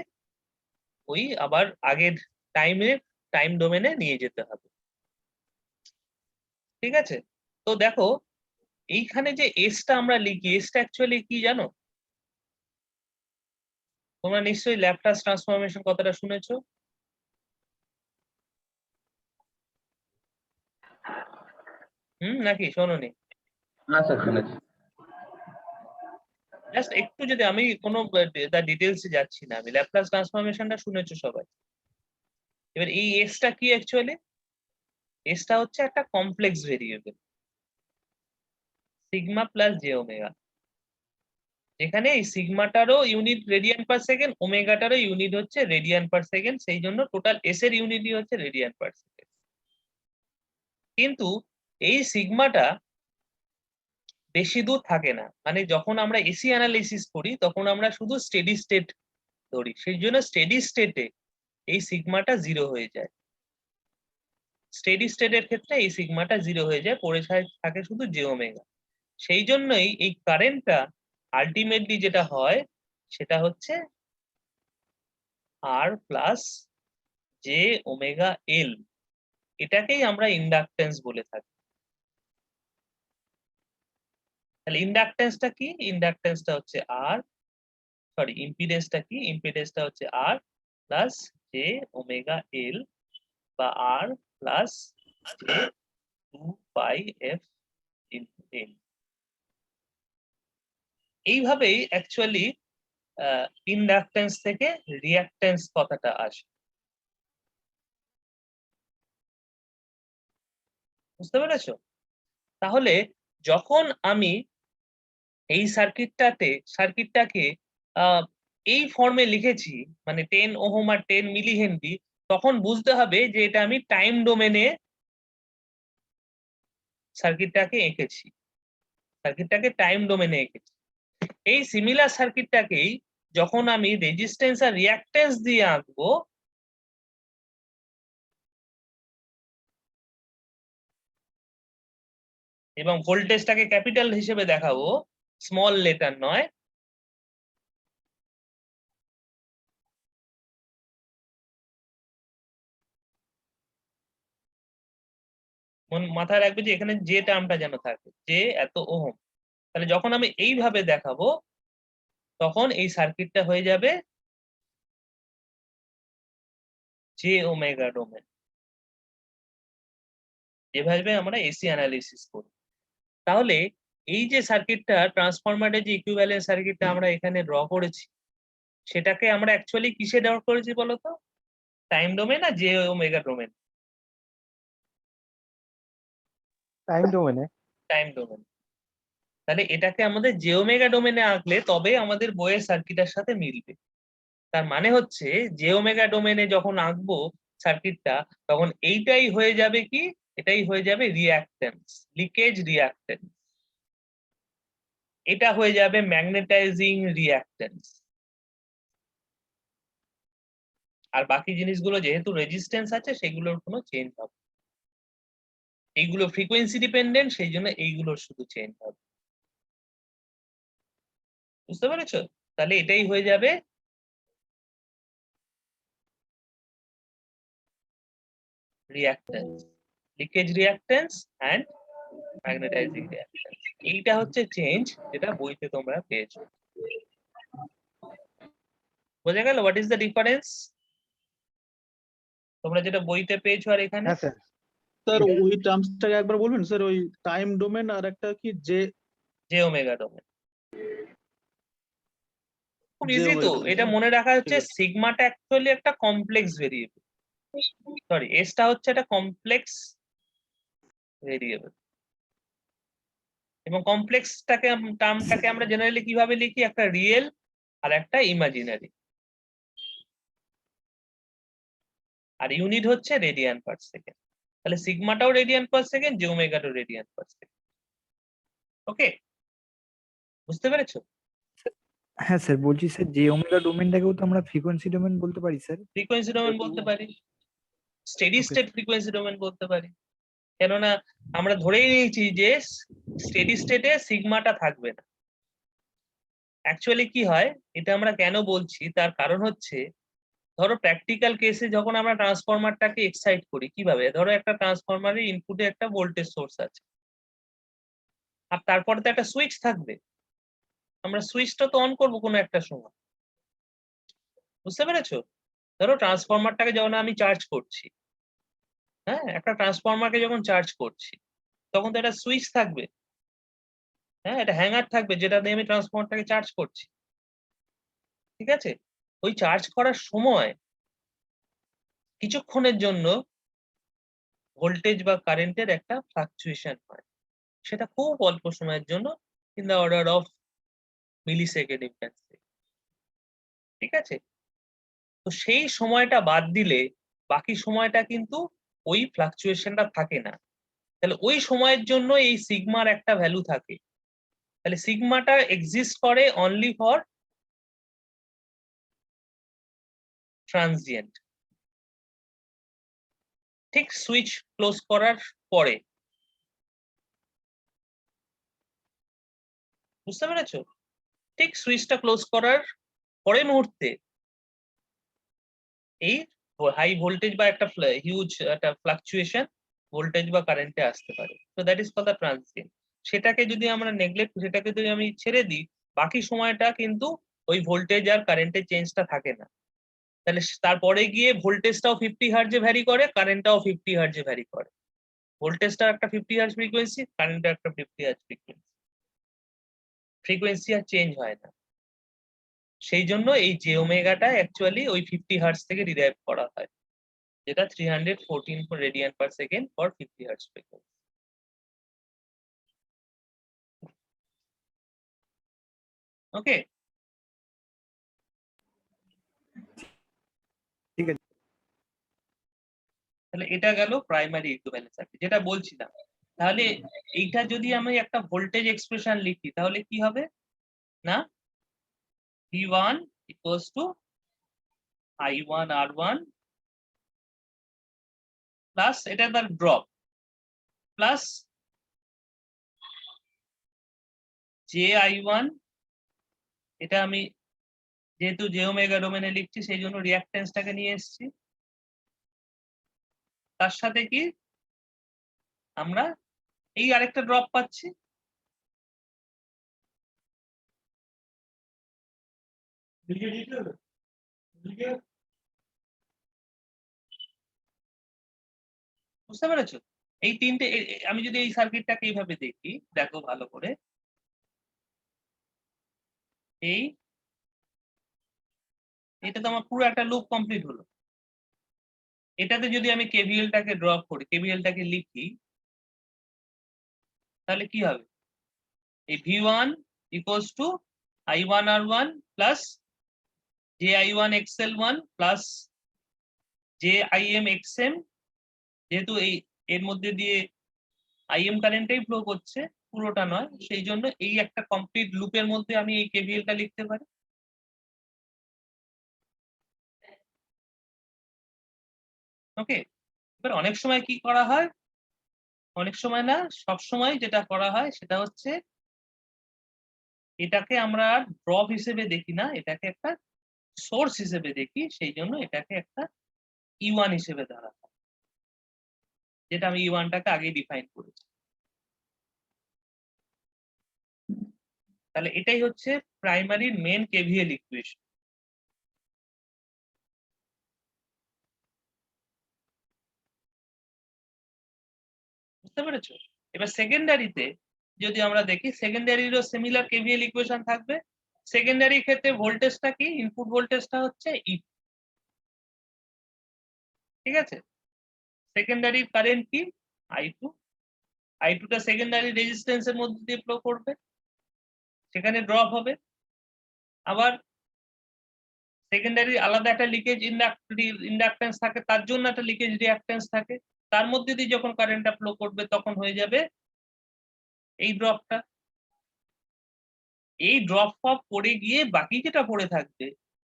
ওই আবার আগের টাইম ডোমেনে নিয়ে যেতে হবে, ঠিক আছে? তো দেখো এইখানে যে এসটা আমরা লিখি, এসটা অ্যাকচুয়ালি কি জানো? তোমরা নিশ্চয়ই ল্যাপলাস ট্রান্সফরমেশন কথাটা শুনেছো। নাকি শোনোনি? হ্যাঁ স্যার শুনেছি। জাস্ট একটু, যদি আমি কোনো ডিটেলসে যাচ্ছি না, আমি ল্যাপলাস ট্রান্সফরমেশনটা শুনেছো সবাই। এবার এই এসটা কি অ্যাকচুয়ালি? এসটা হচ্ছে একটা complex variable, sigma plus J omega, যেখানে এই সিগমাটারও ইউনিট রেডিয়ান পার সেকেন্ড, ওমেগাটারও ইউনিট হচ্ছে রেডিয়ান পার সেকেন্ড, সেই জন্য টোটাল এস এর ইউনিটই হচ্ছে রেডিয়ান পার সেকেন্ড। কিন্তু এই সিগমাটা বেশি দূর থাকে না, মানে যখন আমরা এসি অ্যানালিসিস করি তখন আমরা শুধু স্টেডি স্টেট ধরি, সেই জন্য স্টেডি স্টেটে এই সিগমাটা 0 হয়ে যায়। স্টেডি স্টেটের ক্ষেত্রে এই সিগমাটা 0 হয়ে যায়, পড়ে থাকে শুধু জে ওমেগা। সেই জন্যই এই কারেন্টটা আলটিমেটলি যেটা হয় সেটা হচ্ছে আর প্লাস জে ওমেগা এল এটাকেই আমরা ইন্ডাকটেন্স বলে থাকি। তাহলে ইন্ডাকটেন্সটা কি? ইন্ডাকটেন্সটা হচ্ছে আর, সরি ইম্পিডেন্সটা কি? ইম্পিডেন্সটা হচ্ছে আর প্লাস জে ওমেগা এল বা আর প্লাস জে 2 পাই এফ ইনটু এন। এইভাবেই অ্যাকচুয়ালি ইন্ডাকটেন্স থেকে রিঅ্যাকটেন্স কথাটা আসে। বুঝতে পেরেছো? তাহলে যখন আমি এই সার্কিটটাকে এই ফর্মে লিখেছি, মানে 10 ওহম আর 10 মিলি হেনরি, তখন বুঝতে হবে যে এটা আমি টাইম ডোমেনে সার্কিটটাকে এঁকেছি, সার্কিটটাকে টাইম ডোমেনে এঁকেছি। এই সিমিলার সার্কিটটাকেই যখন আমি রেজিস্ট্যান্স আর রিঅ্যাকট্যান্স দিয়ে আঁকবো, এবং ভোল্টেজটাকে ক্যাপিটাল হিসেবে দেখাবো, স্মল লেটার নয়, মাথায় রাখবে যে এখানে যে টার্মটা যেন থাকে, যে এত ওহম। তাহলে যখন আমি এইভাবে দেখাবো তখন এই সার্কিটটা হয়ে যাবে জে ওমেগা ডোমেন, যেভাবে আমরা এসি অ্যানালিসিস করি। তাহলে এই যে সার্কিটটা, ট্রান্সফরমারের যে ইকুইভ্যালেন্ট সার্কিটটা আমরা এখানে ড্র করেছি, সেটাকে আমরা অ্যাকচুয়ালি কিসে ড্র করেছি বলতো? টাইম ডোমেন না জে ওমেগা ডোমেন? টাইম ডোমেনে। Time domain. তাহলে এটাকে আমাদের জে ওমেগা ডোমেনে আঁকলে তবে আমাদের বইয়ের সার্কিটের সাথে মিলবে। তার মানে হচ্ছে জে ওমেগা ডোমেনে যখন আঁকবো সার্কিটটা, তখন এইটাই হয়ে যাবে কি? এটাই হয়ে যাবে রিঅ্যাকট্যান্স, লিকেজ রিঅ্যাকট্যান্স। এটা হয়ে যাবে ম্যাগনেটাইজিং রিঅ্যাকট্যান্স। আর বাকি জিনিসগুলো যেহেতু রেজিস্ট্যান্স আছে, সেগুলোর কোনো চেঞ্জ হবে না। এইগুলো ফ্রিকোয়েন্সি ডিপেন্ডেন্ট, সেই জন্য এইগুলোর শুধু চেঞ্জ হবে। বুঝতে পেরেছো? তাহলে এটাই হয়ে যাবে reactance, leakage reactance and magnetizing reactance. এইটা হচ্ছে চেঞ্জ যেটা বইতে তোমরা পেয়েছো। বোঝা গেল হোয়াট ইজ দ্য ডিফারেন্স? তোমরা যেটা বইতে পেয়েছো আর এখানে? হ্যাঁ স্যার। স্যার ওই টার্মসটাকে একবার বলবেন স্যার, ওই টাইম ডোমেন আর একটা কি জে জে ওমেগা ডোমেন। খুব জে ইজি তো, ওমেগা ডোমেন। এটা মনে রাখা হচ্ছে ঠিক আছে। সিগমাটা অ্যাকচুয়ালি একটা কমপ্লেক্স ভেরিয়েবল, সরি এসটা হচ্ছে একটা কমপ্লেক্স ভেরিয়েবল। এবং কমপ্লেক্সটাকে টার্মটাকে আমরা জেনারেলি কিভাবে লিখি? একটা রিয়েল আর একটা ইমাজিনারি। আর ইউনিট হচ্ছে রেডিয়ান পার সেকেন্ড। তাহলে সিগমাটাও রেডিয়ান পার সেকেন্ড, জে ওমেগাটাও রেডিয়ান পার সেকেন্ড। ওকে, বুঝতে পেরেছো? হ্যাঁ স্যার, বলছি স্যার যে ওমেগা ডোমেনটাকেও তো আমরা ফ্রিকোয়েন্সি ডোমেন বলতে পারি স্যার। ফ্রিকোয়েন্সি ডোমেন বলতে পারি, steady Okay. State frequency domain বলতে পারি। কেননা আমরা ধরেই নিয়েছি যে স্টেডি স্টেটে সিগমাটা থাকবে না। অ্যাকচুয়ালি কি হয়, এটা আমরা কেন বলছি তার কারণ হচ্ছে, ধরো প্র্যাকটিক্যাল কেসে যখন আমরা ট্রান্সফরমারটাকে এক্সাইট করি, কিভাবে? ধরো একটা ট্রান্সফরমারের ইনপুটে একটা ভোল্টেজ সোর্স আছে, আর তারপরে তো একটা সুইচ থাকবে। আমরা সুইচটা তো অন করবো কোনো একটা সময়। বুঝতে পেরেছো? ধরো ট্রান্সফরমারটাকে যখন আমি চার্জ করছি, হ্যাঁ, একটা ট্রান্সফরমারকে যখন চার্জ করছি, তখন তো একটা সুইচ থাকবে, হ্যাঁ, এটা হ্যাঙ্গার থাকবে যেটা দিয়ে আমি ট্রান্সফরমারটাকে চার্জ করছি। ঠিক আছে? ওই চার্জ করার সময় কিছুক্ষণের জন্য ভোল্টেজ বা কারেন্টের একটা ফ্লাকচুয়েশন হয়, সেটা খুব অল্প সময়ের জন্য, in the order of millisecond you can say. ঠিক আছে? তো সেই সময়টা বাদ দিলে বাকি সময়টা কিন্তু ওই ফ্লাকচুয়েশনটা থাকে না। তাহলে ওই সময়ের জন্য এই সিগমার একটা ভ্যালু থাকে। তাহলে সিগমাটা এক্সিস্ট করে অনলি ফর ট্রানজিয়েন্ট, ঠিক সুইচ ক্লোজ করার পরে। বুঝতে পেরেছো? ঠিক সুইচটা ক্লোজ করার পরে মুহূর্তে এই হাই ভোল্টেজ বা একটা হিউজ একটা ফ্লাকচুয়েশন ভোল্টেজ বা কারেন্টে আসতে পারে। তো that is call the transient. সেটাকে যদি আমরা নেগলেক্ট, সেটাকে যদি আমি ছেড়ে দিই, বাকি সময়টা কিন্তু ওই ভোল্টেজ আর কারেন্টের চেঞ্জটা থাকে না। তাহলে তারপরে গিয়ে ভোল্টেজটাও 50 হার্জে ভ্যারি করে, কারেন্টটাও 50 হার্জে ভ্যারি করে। ভোল্টেজটা একটা 50 হার্জ ফ্রিকোয়েন্সি, কারেন্টটা একটা 50 হার্জ ফ্রিকোয়েন্সি। ফ্রিকোয়েন্সি আর চেঞ্জ হয় না। সেই জন্য এই জে ওমেগাটা অ্যাকচুয়ালি ওই 50 হার্জ থেকে ডিরাইভ করা হয়, যেটা 314 radian per second for 50 hertz frequency. Okay, ঠিক আছে। তাহলে এটা গেল প্রাইমারি ইকুইভ্যালেন্ট সার্কিট, যেটা বলছিলাম। তাহলে এইটা যদি আমি একটা ভোল্টেজ এক্সপ্রেশন লিখি, তাহলে কি হবে না, V1 equals to I1 R1 plus এটা তার ড্রপ প্লাস JI1, এটা আমি যেহেতু জে ওমেগা ডোমেনে লিখছি সেই জন্য রিঅ্যাকট্যান্সটাকে নিয়ে এসেছি। তার সাথে কি আমরা এই আরেকটা ড্রপ পাচ্ছি, বুঝতে পেরেছো? এই তিনটে আমি যদি এই সার্কিটটাকে এইভাবে দেখি, দেখো ভালো করে, এটা তো আমার পুরো একটা লুপ কমপ্লিট হলো। এটাতে যদি আমি কেভিএলটাকে ড্রপ করি, কেভিএলটাকে লিখি, তাহলে কি হবে, এই V1 equals to I1 R1 plus JI1 XL1 plus JIM XM, যেহেতু এই এর মধ্যে দিয়ে IM কারেন্টটাই ফ্লো করছে, পুরোটা নয়, সেই জন্য এই একটা কমপ্লিট লুপের মধ্যে আমি এই কেভিএলটা লিখতে পারি। ওকে, এবার অনেক সময় কি করা হয়, অনেক সময় না, সব সময় যেটা করা হয় সেটা হচ্ছে এটাকে আমরা ড্রপ হিসেবে দেখি না, এটাকে একটা সোর্স হিসেবে দেখি, সেই জন্য এটাকে একটা E1 হিসেবে ধরা হয়, যেটা আমি E1টাকে আগে ডিফাইন করেছি। তাহলে এটাই হচ্ছে প্রাইমারির মেন কেভিএল ইকুয়েশন। বুঝতে পেরেছো? এবার সেকেন্ডারিতে যদি আমরা দেখি, সেকেন্ডারিরও সিমিলার কেভিএল ইকুয়েশন থাকবে। সেকেন্ডারি ক্ষেত্রে ভোল্টেজটা কি, ইনপুট ভোল্টেজটা হচ্ছে E2, ঠিক আছে? সেকেন্ডারি কারেন্ট কি, I2। I2টা সেকেন্ডারি রেজিস্ট্যান্সের মধ্যে দিয়ে ফ্লো করবে, সেখানে ড্রপ হবে। আবার সেকেন্ডারি আলাদা একটা লিকেজ ইন্ডাক্টেন্স থাকে, তার জন্য একটা লিকেজ রিঅ্যাকট্যান্স থাকে, তার মধ্যে দিয়ে যখন কারেন্টটা ফ্লো করবে তখন হয়ে যাবে এই ড্রপটা। এই ড্রপ ফপ পড়ে গিয়ে বাকি যেটা পড়ে থাকবে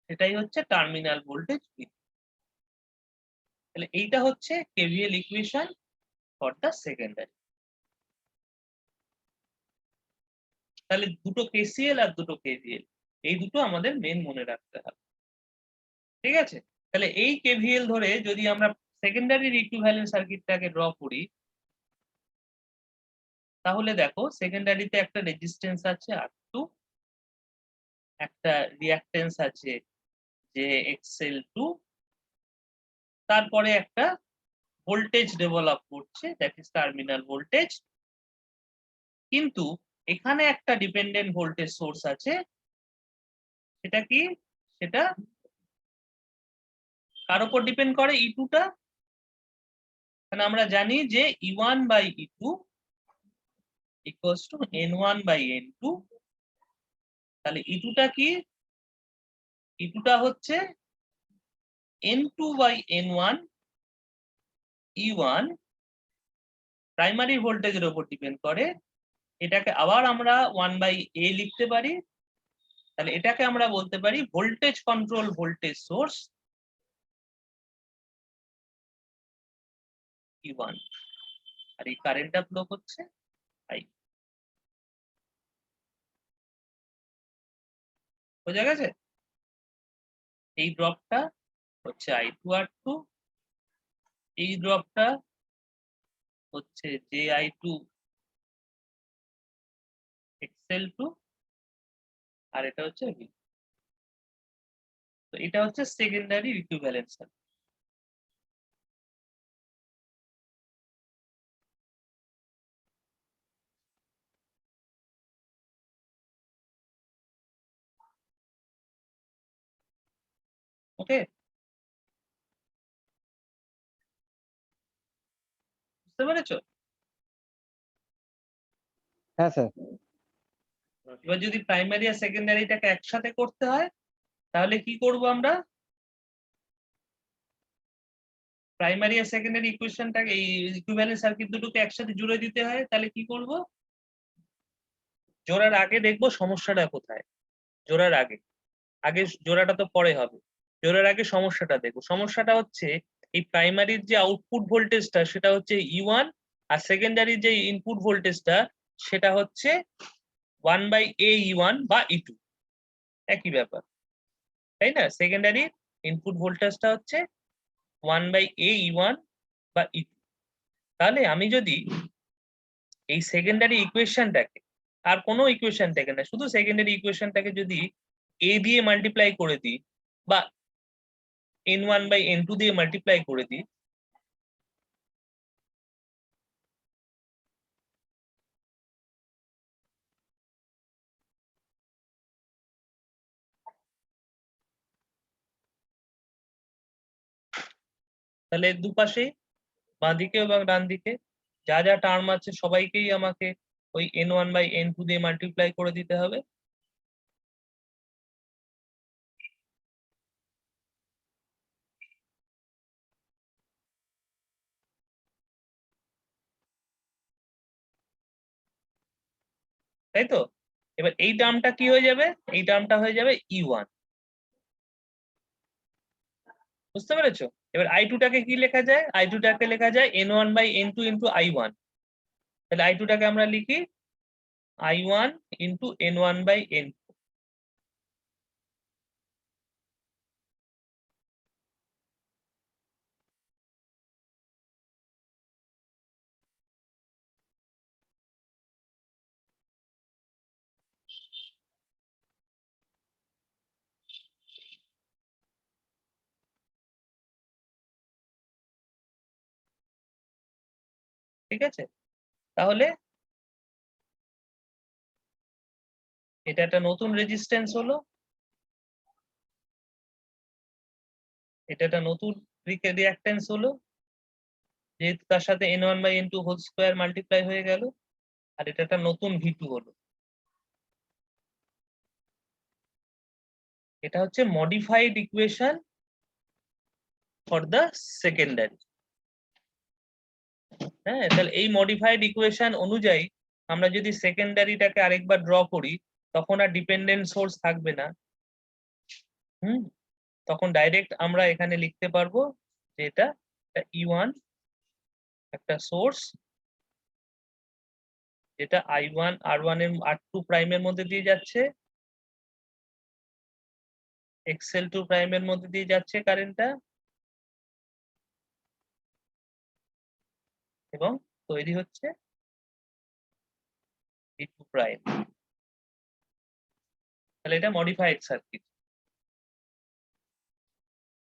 সেটাই হচ্ছে টার্মিনাল ভোল্টেজ V। তাহলে এইটা হচ্ছে KVL equation for the secondary. তাহলে দুটো কেসিএল আর দুটো কেভিএল, এই দুটো আমাদের মেন মনে রাখতে হবে, ঠিক আছে? তাহলে এই কেভিএল ধরে যদি আমরা সেকেন্ডারির ইকুইভ্যালেন্ট সার্কিটটাকে ড্র করি, তাহলে দেখো সেকেন্ডারিতে একটা রেজিস্ট্যান্স আছে R2, একটা রিঅ্যাকট্যান্স আছে JXL2, তারপরে একটা ভোল্টেজ ডেভেলপ করছে, দ্যাট ইজ টার্মিনাল ভোল্টেজ। কিন্তু এখানে একটা ডিপেন্ডেন্ট ভোল্টেজ সোর্স আছে, সেটা কি, সেটা কার উপর ডিপেন্ড করে, E2টা। কারণ আমরা জানি যে E1 by E2 equals to N1 by N2। তাহলে E2টা কি, E2টা হচ্ছে N2 by N1, E1 primary ভোল্টেজের উপর ডিপেন্ড করে। এটাকে আবার আমরা 1 বাই A লিখতে পারি। তাহলে এটাকে আমরা বলতে পারি voltage control voltage source E1, আর এই কারেন্টটা ফ্লো করছে I। বোঝা গেছে? এই ড্রপটা হচ্ছে I2R2, এই ড্রপটা হচ্ছে JI2 XL2, আর এটা হচ্ছে V। তো এটা হচ্ছে সেকেন্ডারি ইকুইভ্যালেন্ট সার্কিট। ওকে, বুঝতে পেরেছো? হ্যাঁ স্যার। এবার যদি প্রাইমারি আর সেকেন্ডারিটাকে একসাথে করতে হয় তাহলে কি করব আমরা? প্রাইমারি আর সেকেন্ডারি ইকুয়েশনটাকে, এই ইকুইভ্যালেন্ট সার্কিট দুটোকে একসাথে জুড়ে দিতে হয়, তাহলে কি করব? জোড়ার আগে দেখবো সমস্যাটা কোথায়। জোড়ার আগে, আগে জোড়াটা তো পরে হবে, জোড়ার আগে সমস্যাটা দেখবো। সমস্যাটা হচ্ছে এই প্রাইমারির যে আউটপুট ভোল্টেজটা সেটা হচ্ছে E1, আর সেকেন্ডারির যে ইনপুট ভোল্টেজটা সেটা হচ্ছে 1/A E1 বা E2, একই ব্যাপার, তাই না? সেকেন্ডারি ইনপুট ভোল্টেজটা হচ্ছে 1/A E1 বা E2। তাহলে আমি যদি এই সেকেন্ডারি ইকুয়েশনটাকে, আর কোনো ইকুয়েশনটাকে না, শুধু সেকেন্ডারি ইকুয়েশনটাকে যদি A দিয়ে মাল্টিপ্লাই করে দিই বা N1/N2 দিয়ে মাল্টিপ্লাই করে দিই, তাহলে দুপাশেই বাঁ দিকে এবং ডান দিকে যা যা টার্ম আছে সবাইকেই আমাকে ওই N1/N2 দিয়ে মাল্টিপ্লাই করে দিতে হবে। তাই তো? এবার এই টার্মটা কি হয়ে যাবে? এই টার্মটা হয়ে যাবে E1। বুঝতে পেরেছো? এবার I2টাকে কি লেখা যায়? I2টাকে লেখা যায় N1/N2 ইন্টু I1। তাহলে I2টাকে আমরা লিখি I1 ইন্টু N1/N2। ঠিক আছে? তাহলে এটা একটা নতুন রেজিস্ট্যান্স হলো, এটা একটা নতুন রিঅ্যাক্ট্যান্স হলো, যেহেতু তার সাথে N1/N2 হোল স্কয়ার মাল্টিপ্লাই হয়ে গেল, আর এটা একটা নতুন V2 হলো। এটা হচ্ছে modified equation for the secondary. হ্যাঁ, তাহলে এই মডিফাইড ইকুয়েশন অনুযায়ী আমরা যদি সেকেন্ডারিটাকে আরেকবার ড্র করি তখন আর ডিপেন্ডেন্ট সোর্স থাকবে না। তখন ডাইরেক্ট আমরা এখানে লিখতে পারবো যে এটা E1 একটা সোর্স, যেটা I1 R1 এর R2 প্রাইমের মধ্যে দিয়ে যাচ্ছে, XL2 প্রাইমের মধ্যে দিয়ে যাচ্ছে কারেন্টটা, এবং তৈরি হচ্ছে V2 প্রাইম। তাহলে এটা মডিফাইড সার্কিট।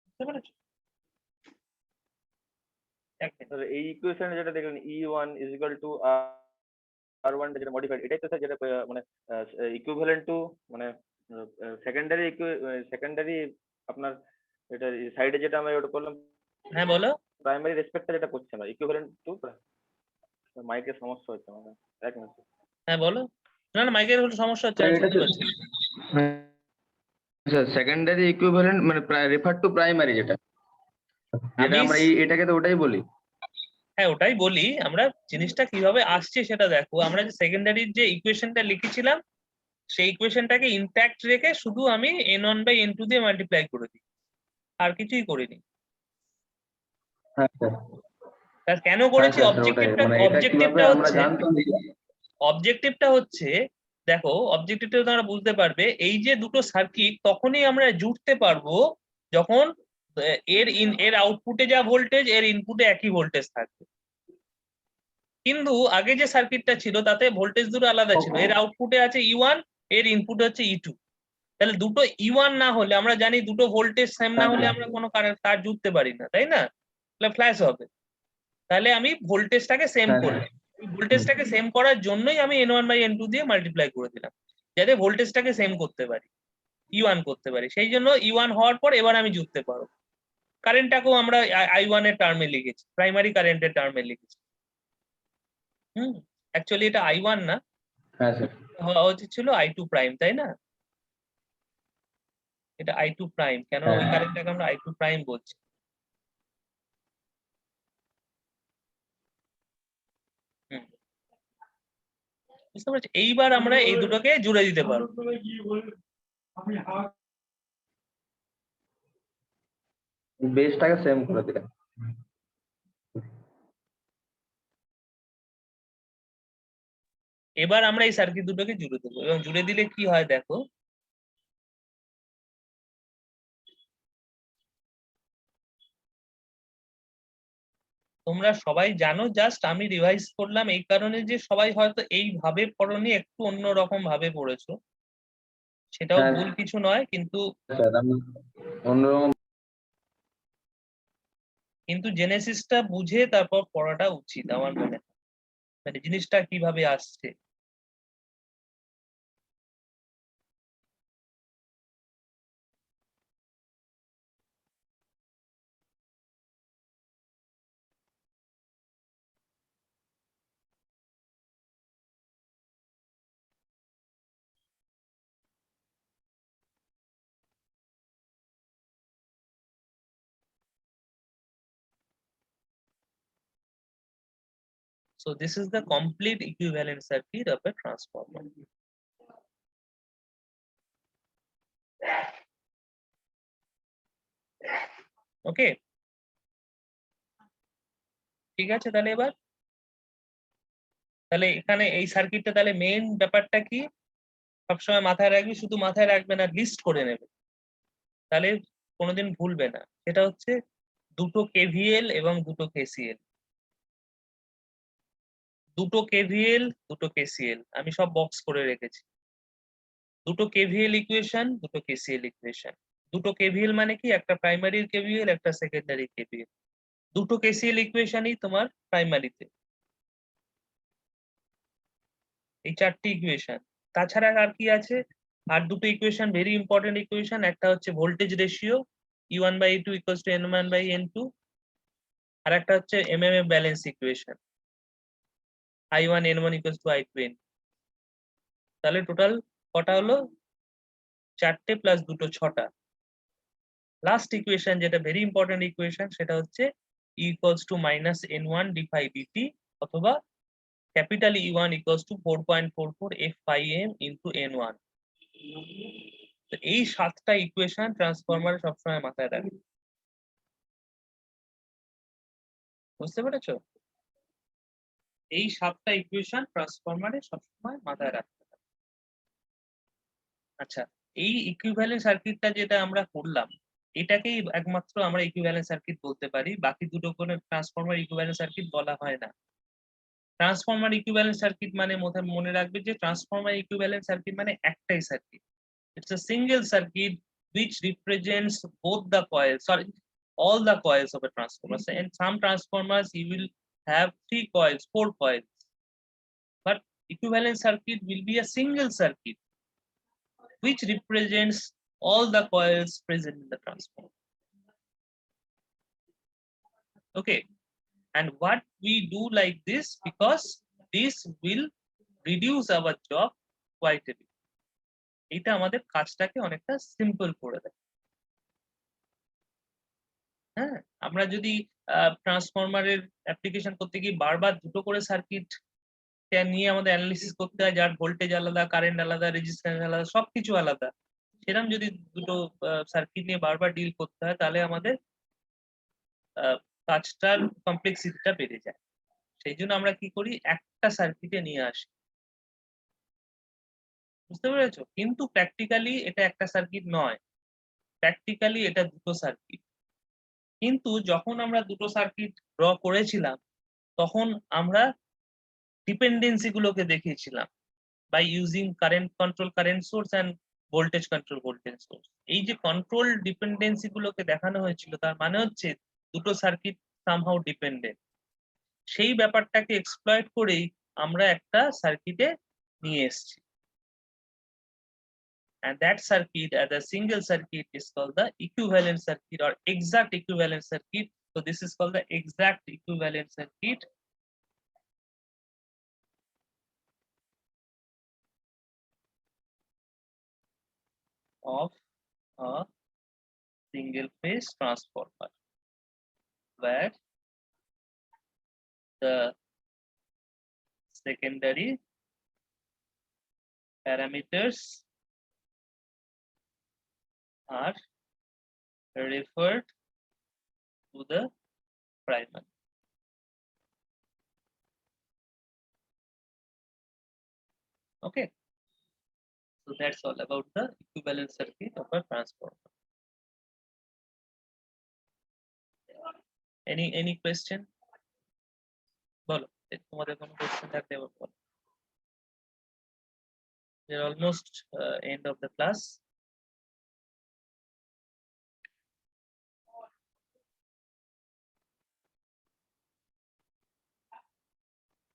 বুঝতে পেরেছো? এই ইকুয়েশনে যেটা দেখলেন E1 is equal to R1 যেটা মডিফাইড, এটাই তো স্যার যেটা মানে ইকুইভ্যালেন্ট টু মানে সেকেন্ডারি আপনার এটা সাইডে যেটা আমরা ওটা করলাম হ্যাঁ বলো। প্রাইমারি রেসপেক্টে যেটা করছি আমরা ইকুইভ্যালেন্ট টু, মাইকের সমস্যা হচ্ছে আমাদের, এক মিনিট। হ্যাঁ বলো। না না, মাইকের হলো সমস্যা হচ্ছে, আমি শুনতে পাচ্ছি। সেকেন্ডারি ইকুইভ্যালেন্ট মানে রেফার টু প্রাইমারি যেটা আমরা এটাকে তো ওটাই বলি। হ্যাঁ ওটাই বলি, আমরা জিনিসটা কিভাবে আসছে সেটা দেখো। আমরা যে সেকেন্ডারির যে ইকুয়েশনটা লিখেছিলাম সেই ইকুয়েশনটাকে ইনট্যাক্ট রেখে শুধু আমি N1/N2 দিয়ে মাল্টিপ্লাই করে দিই, আর কিছুই করিনি। তার কেন করেছি? অবজেক্টিভটা হচ্ছে দেখো, অবজেক্টিভটা তোমরা বুঝতে পারবে, এই যে দুটো সার্কিট তখনই আমরা জুড়তে পারবো যখন এর আউটপুটে যা ভোল্টেজ এর ইনপুটে একই ভোল্টেজ থাকবে, কিন্তু আগে যে সার্কিটটা ছিল তাতে ভোল্টেজ দুটো আলাদা ছিল, এর আউটপুটে আছে E1, এর ইনপুট হচ্ছে E2। তাহলে দুটো E1 না হলে, আমরা জানি দুটো ভোল্টেজ সেম না হলে আমরা কোনো তার জুড়তে পারি না, তাই না? তাহলে ফ্ল্যাশ হবে। তাহলে আমি ভোল্টেজটাকে সেম করলাম, ভোল্টেজটাকে সেম করার জন্যই আমি N1/N2 দিয়ে মাল্টিপ্লাই করে দিলাম, যাতে ভোল্টেজটাকে সেম করতে পারি, E1 করতে পারি। সেই জন্য E1 হওয়ার পর এবার আমি জুড়তে পারবো। কারেন্টটাকেও আমরা I1 এর টার্মে লিখেছি, প্রাইমারি কারেন্টের টার্মে লিখেছি। অ্যাকচুয়ালি এটা I1 না, হ্যাঁ স্যার। হওয়া উচিত ছিল I2 প্রাইম, তাই না? এটা I2 প্রাইম, কেন ওই কারেন্টটাকে আমরা I2 প্রাইম বলছি। বুঝতে পারছি? এইবার আমরা এই দুটোকে জুড়ে দিতে পারবো। বেসটাকে সেম করে দিলেন। এবার আমরা এই সার্কিট দুটোকে জুড়ে দেবো, এবং জুড়ে দিলে কি হয় দেখো, তোমরা সবাই জানো, জাস্ট আমি রিভাইজ করলাম এই কারণে যে সবাই হয়তো এইভাবে পড়োনি, একটু অন্যরকম ভাবে পড়েছো, সেটাও হ্যাঁ ভুল কিছু নয়, কিন্তু স্যার, আমি অন্যরকম। জেনেসিসটা বুঝে তারপর পড়াটা উচিত আমার মনে হয়, মানে জিনিসটা কিভাবে আসছে। So this is the complete equivalent circuit of a transformer. Okay, ঠিক আছে। তাহলে এখানে এই সার্কিটটা, তাহলে মেইন ব্যাপারটা কি সবসময় মাথায় রাখবি, শুধু মাথায় রাখবে না, লিস্ট করে নেবে, তাহলে কোনোদিন ভুলবে না। সেটা হচ্ছে দুটো KVL এবং দুটো KCL, দুটো KVL দুটো KCL আমি সব বক্স করে রেখেছি। দুটো KVL ইকুয়েশন, দুটো KCL ইকুয়েশন। দুটো KVL মানে কি, একটা প্রাইমারি KVL, একটা সেকেন্ডারি KVL। দুটো KCL ইকুয়েশনই তোমার প্রাইমারিতে, এই চারটি ইকুয়েশন। তাছাড়া আর কি আছে, আর দুটো ইকুয়েশন ভেরি ইম্পর্টেন্ট ইকুয়েশন, একটা হচ্ছে ভোল্টেজ রেশিও E1/E2 = N1/N2, আর একটা হচ্ছে MMF balance equation I1 N1 = I2 N। তাহলে টোটাল কটা হলো, চারটে প্লাস দুটো, ছটা। লাস্ট ইকুয়েশন যেটা ভেরি ইম্পর্টেন্ট ইকুয়েশন, সেটা হচ্ছে E = -N1 d∅dt, অথবা ক্যাপিটাল E1 = 4.44 F∅m × N1। তো এই 7টা ইকুয়েশন ট্রান্সফরমারে সবসময় মাথায় রাখবে। বুঝতে পেরেছো? এই 7টা ইকুয়েশন ট্রান্সফরমারে সবসময় মাথায় রাখতে হবে। আচ্ছা, এই ইকুইভ্যালেন্ট সার্কিটটা যেটা আমরা করলাম, এটাকেই একমাত্র আমরা ইকুইভ্যালেন্ট সার্কিট বলতে পারি, বাকি দুটো কোনো ট্রান্সফরমার ইকুইভ্যালেন্ট সার্কিট বলা হয় না। ট্রান্সফরমার ইকুইভ্যালেন্ট সার্কিট মানে মনে রাখবে যে ট্রান্সফরমার ইকুইভ্যালেন্ট সার্কিট মানে একটাই circuit. It's a single circuit which represents both the coils, sorry, all the coils of a transformer. So in some transformers you will have 3 coils, 4 coils, but equivalent circuit will be a single circuit which represents all the coils present in the transformer. Okay, and what we do like this, because this will reduce our job quite a bit. এটা আমাদের কাজটাকে অনেকটা simple করে দেয়। হ্যাঁ, আমরা যদি ট্রান্সফরমারের অ্যাপ্লিকেশন করতে গিয়ে বারবার দুটো করে সার্কিট নিয়ে আমাদের অ্যানালিসিস করতে হয়, যার ভোল্টেজ আলাদা, কারেন্ট আলাদা, রেজিস্ট্যান্স আলাদা, সবকিছু আলাদা, সেরকম যদি দুটো সার্কিট নিয়ে বারবার ডিল করতে হয়, তাহলে আমাদের কাজটার কমপ্লেক্সিটিটা বেড়ে যায়। সেই জন্য আমরা কি করি, একটা সার্কিটে নিয়ে আসি। বুঝতে পেরেছো? কিন্তু প্র্যাকটিক্যালি এটা একটা সার্কিট নয়, প্র্যাকটিক্যালি এটা দুটো সার্কিট। কিন্তু যখন আমরা দুটো সার্কিট ড্র করেছিলাম তখন আমরা ডিপেন্ডেন্সি গুলোকে দেখিয়েছিলাম by using current control current source and voltage control voltage source. এই যে কন্ট্রোল ডিপেন্ডেন্সি গুলোকে দেখানো হয়েছিল তার মানে হচ্ছে দুটো সার্কিট সামহাউ ডিপেন্ডেন্ট। সেই ব্যাপারটাকে এক্সপ্লয়েট করেই আমরা একটা সার্কিটে নিয়ে এসেছি। And that circuit as a single circuit is called the equivalent circuit or exact equivalent circuit. So this is called the exact equivalent circuit. Of a single phase transformer, where the secondary parameters are referred to the primary. Okay, so that's all about the equivalent circuit of a transformer. Any question? বলো, তোমাদের কোনো question থাকলে এবার বলো। We're almost end of the class.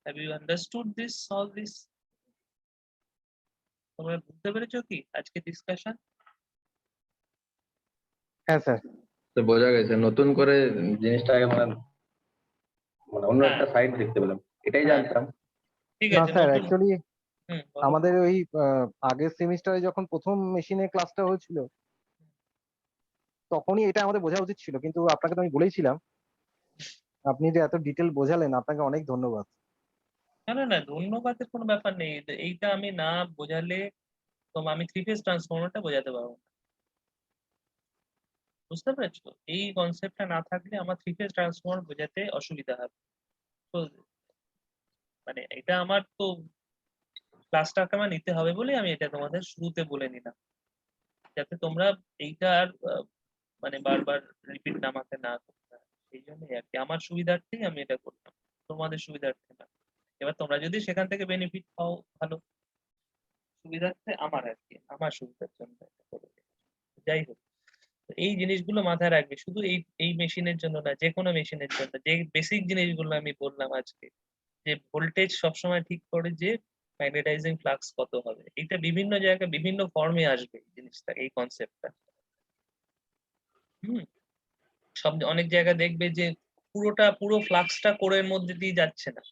Have you understood this, all this? তোমরা বুঝতে পেরেছো কি আজকে ডিসকাশন? হ্যাঁ স্যার। তো বোঝা গেছে নতুন করে জিনিসটাকে মানে মানে অন্য একটা সাইড দেখতে পেলাম, এটাই জানতাম। ঠিক না আছে স্যার, নতুন- অ্যাকচুয়ালি বলো। আমাদের ওই আগের সেমিস্টারে যখন প্রথম মেশিনের ক্লাসটা হয়েছিল তখনই এটা আমাদের বোঝা উচিত ছিল, কিন্তু আপনাকে তো আমি বলেইছিলাম। আপনি যে এত ডিটেল বোঝালেন, আপনাকে অনেক ধন্যবাদ। না না না, ধন্যবাদের কোনো ব্যাপার নেই। এইটা আমি না বোঝালে তো আমি থ্রি ফেজ ট্রান্সফরমারটা বোঝাতে পারবো না। বুঝতে পেরেছো? এই কনসেপ্টটা না থাকলে আমার থ্রি ফেজ ট্রান্সফরমার বোঝাতে অসুবিধা হবে। তো মানে এটা আমার তো ক্লাসটাকে আমার নিতে হবে বলে আমি এটা তোমাদের শুরুতে বলে নিলাম, যাতে তোমরা এইটা আর মানে বারবার রিপিট নামাতে না করতে হয়। সেই জন্যই আর কি, আমার সুবিধার্থেই আমি এটা করলাম, তোমাদের সুবিধার্থে না। এবার তোমরা যদি সেখান থেকে বেনিফিট পাও ভালো, সুবিধার্থে আমার আর কি, আমার সুবিধার জন্য এটা করে দিলাম। যাই হোক, তো এই জিনিসগুলো মাথায় রাখবে, শুধু এই মেশিনের জন্য না, যে কোনো মেশিনের জন্য। যে বেসিক জিনিসগুলো আমি বললাম আজকে, যে ভোল্টেজ সবসময় ঠিক করে যে ম্যাগনেটাইজিং ফ্লাক্স কত হবে, এটা বিভিন্ন জায়গায় বিভিন্ন ফর্মে আসবে এই জিনিসটা, এই কনসেপ্টটা। সব অনেক জায়গায় দেখবে যে পুরো ফ্লাক্সটা কোরের মধ্যে দিয়ে যাচ্ছে না,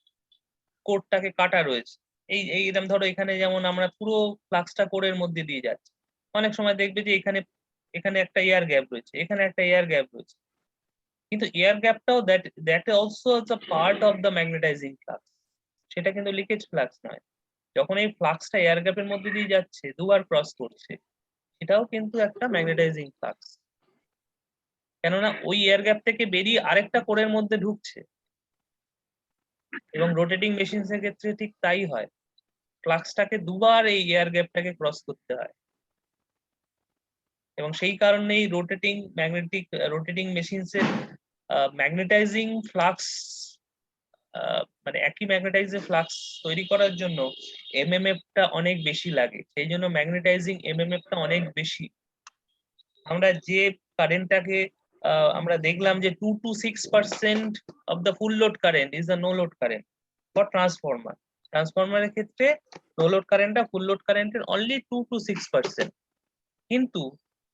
কোরটাকে কাটা রয়েছে। এই এরকম ধরো এখানে যেমন আমরা পুরো ফ্লাক্সটা কোরের মধ্যে দিয়ে যাচ্ছি, অনেক সময় দেখবে যে এখানে একটা এয়ার গ্যাপ রয়েছে, এখানে একটা এয়ার গ্যাপ রয়েছে, কিন্তু এয়ার গ্যাপটাও that also is a part of the magnetizing flux, সেটা কিন্তু লিকেজ ফ্লাক্স নয়। যখন এই ফ্লাক্সটা এয়ার গ্যাপের মধ্যে দিয়ে যাচ্ছে, দুবার ক্রস করছে, সেটাও কিন্তু একটা ম্যাগনেটাইজিং ফ্লাক্স, কেননা ওই এয়ার গ্যাপ থেকে বেরিয়ে আরেকটা কোরের মধ্যে ঢুকছে। এবং রোটেটিং মেশিনস এর ক্ষেত্রে ঠিক তাই হয়, ফ্লাক্সটাকে দুবার এই এয়ার গ্যাপটাকে ক্রস করতে হয়। এবং সেই কারণেই রোটেটিং মেশিনস এর ম্যাগনেটাইজিং ফ্লাক্স, মানে একই ম্যাগনেটাইজিং ফ্লাক্স তৈরি করার জন্য এমএমএফ-টা অনেক বেশি লাগে, সেই জন্য ম্যাগনেটাইজিং এমএমএফ-টা অনেক বেশি। আমরা যে কারেন্টটাকে আমরা দেখলাম যে 2 to 6% of the full load current is the no load current for transformer. ট্রান্সফরমারের ক্ষেত্রে নো লোড কারেন্টটা ফুল লোড কারেন্টের অনলি 2 to 6%। কিন্তু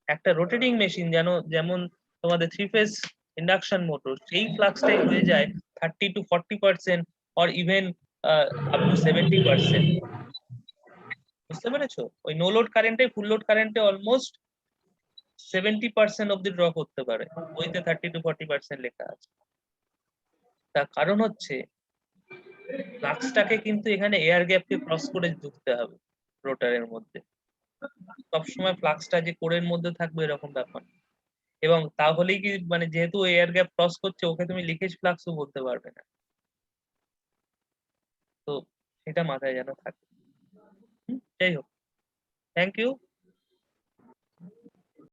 একটা রোটেটিং মেশিন যেমন তোমাদের থ্রি ফেজ ইন্ডাকশন মোটর, সেই ফ্লাক্সটাই হয়ে যায় 30 to 40% or even up to 70%। বুঝতে পেরেছো? ওই নো লোড কারেন্টে ফুল লোড কারেন্টে অলমোস্ট 70% অব্দি ড্র করতে পারে, ওইতে 30 to 40% লেখা আছে। তার কারণ হচ্ছে ফ্লাক্সটাকে কিন্তু এখানে এয়ার গ্যাপকে ক্রস করে ঢুকতে হবে রোটারের মধ্যে। সবসময় ফ্লাক্সটা যে কোরের মধ্যে থাকবে এরকম ব্যাপার, এবং তাহলেই কি মানে যেহেতু এয়ার গ্যাপ ক্রস করছে, ওকে তুমি লিকেজ ফ্লাক্সও বলতে পারবে না। তো এটা মাথায় যেন থাকে। যাই হোক, থ্যাংক ইউ।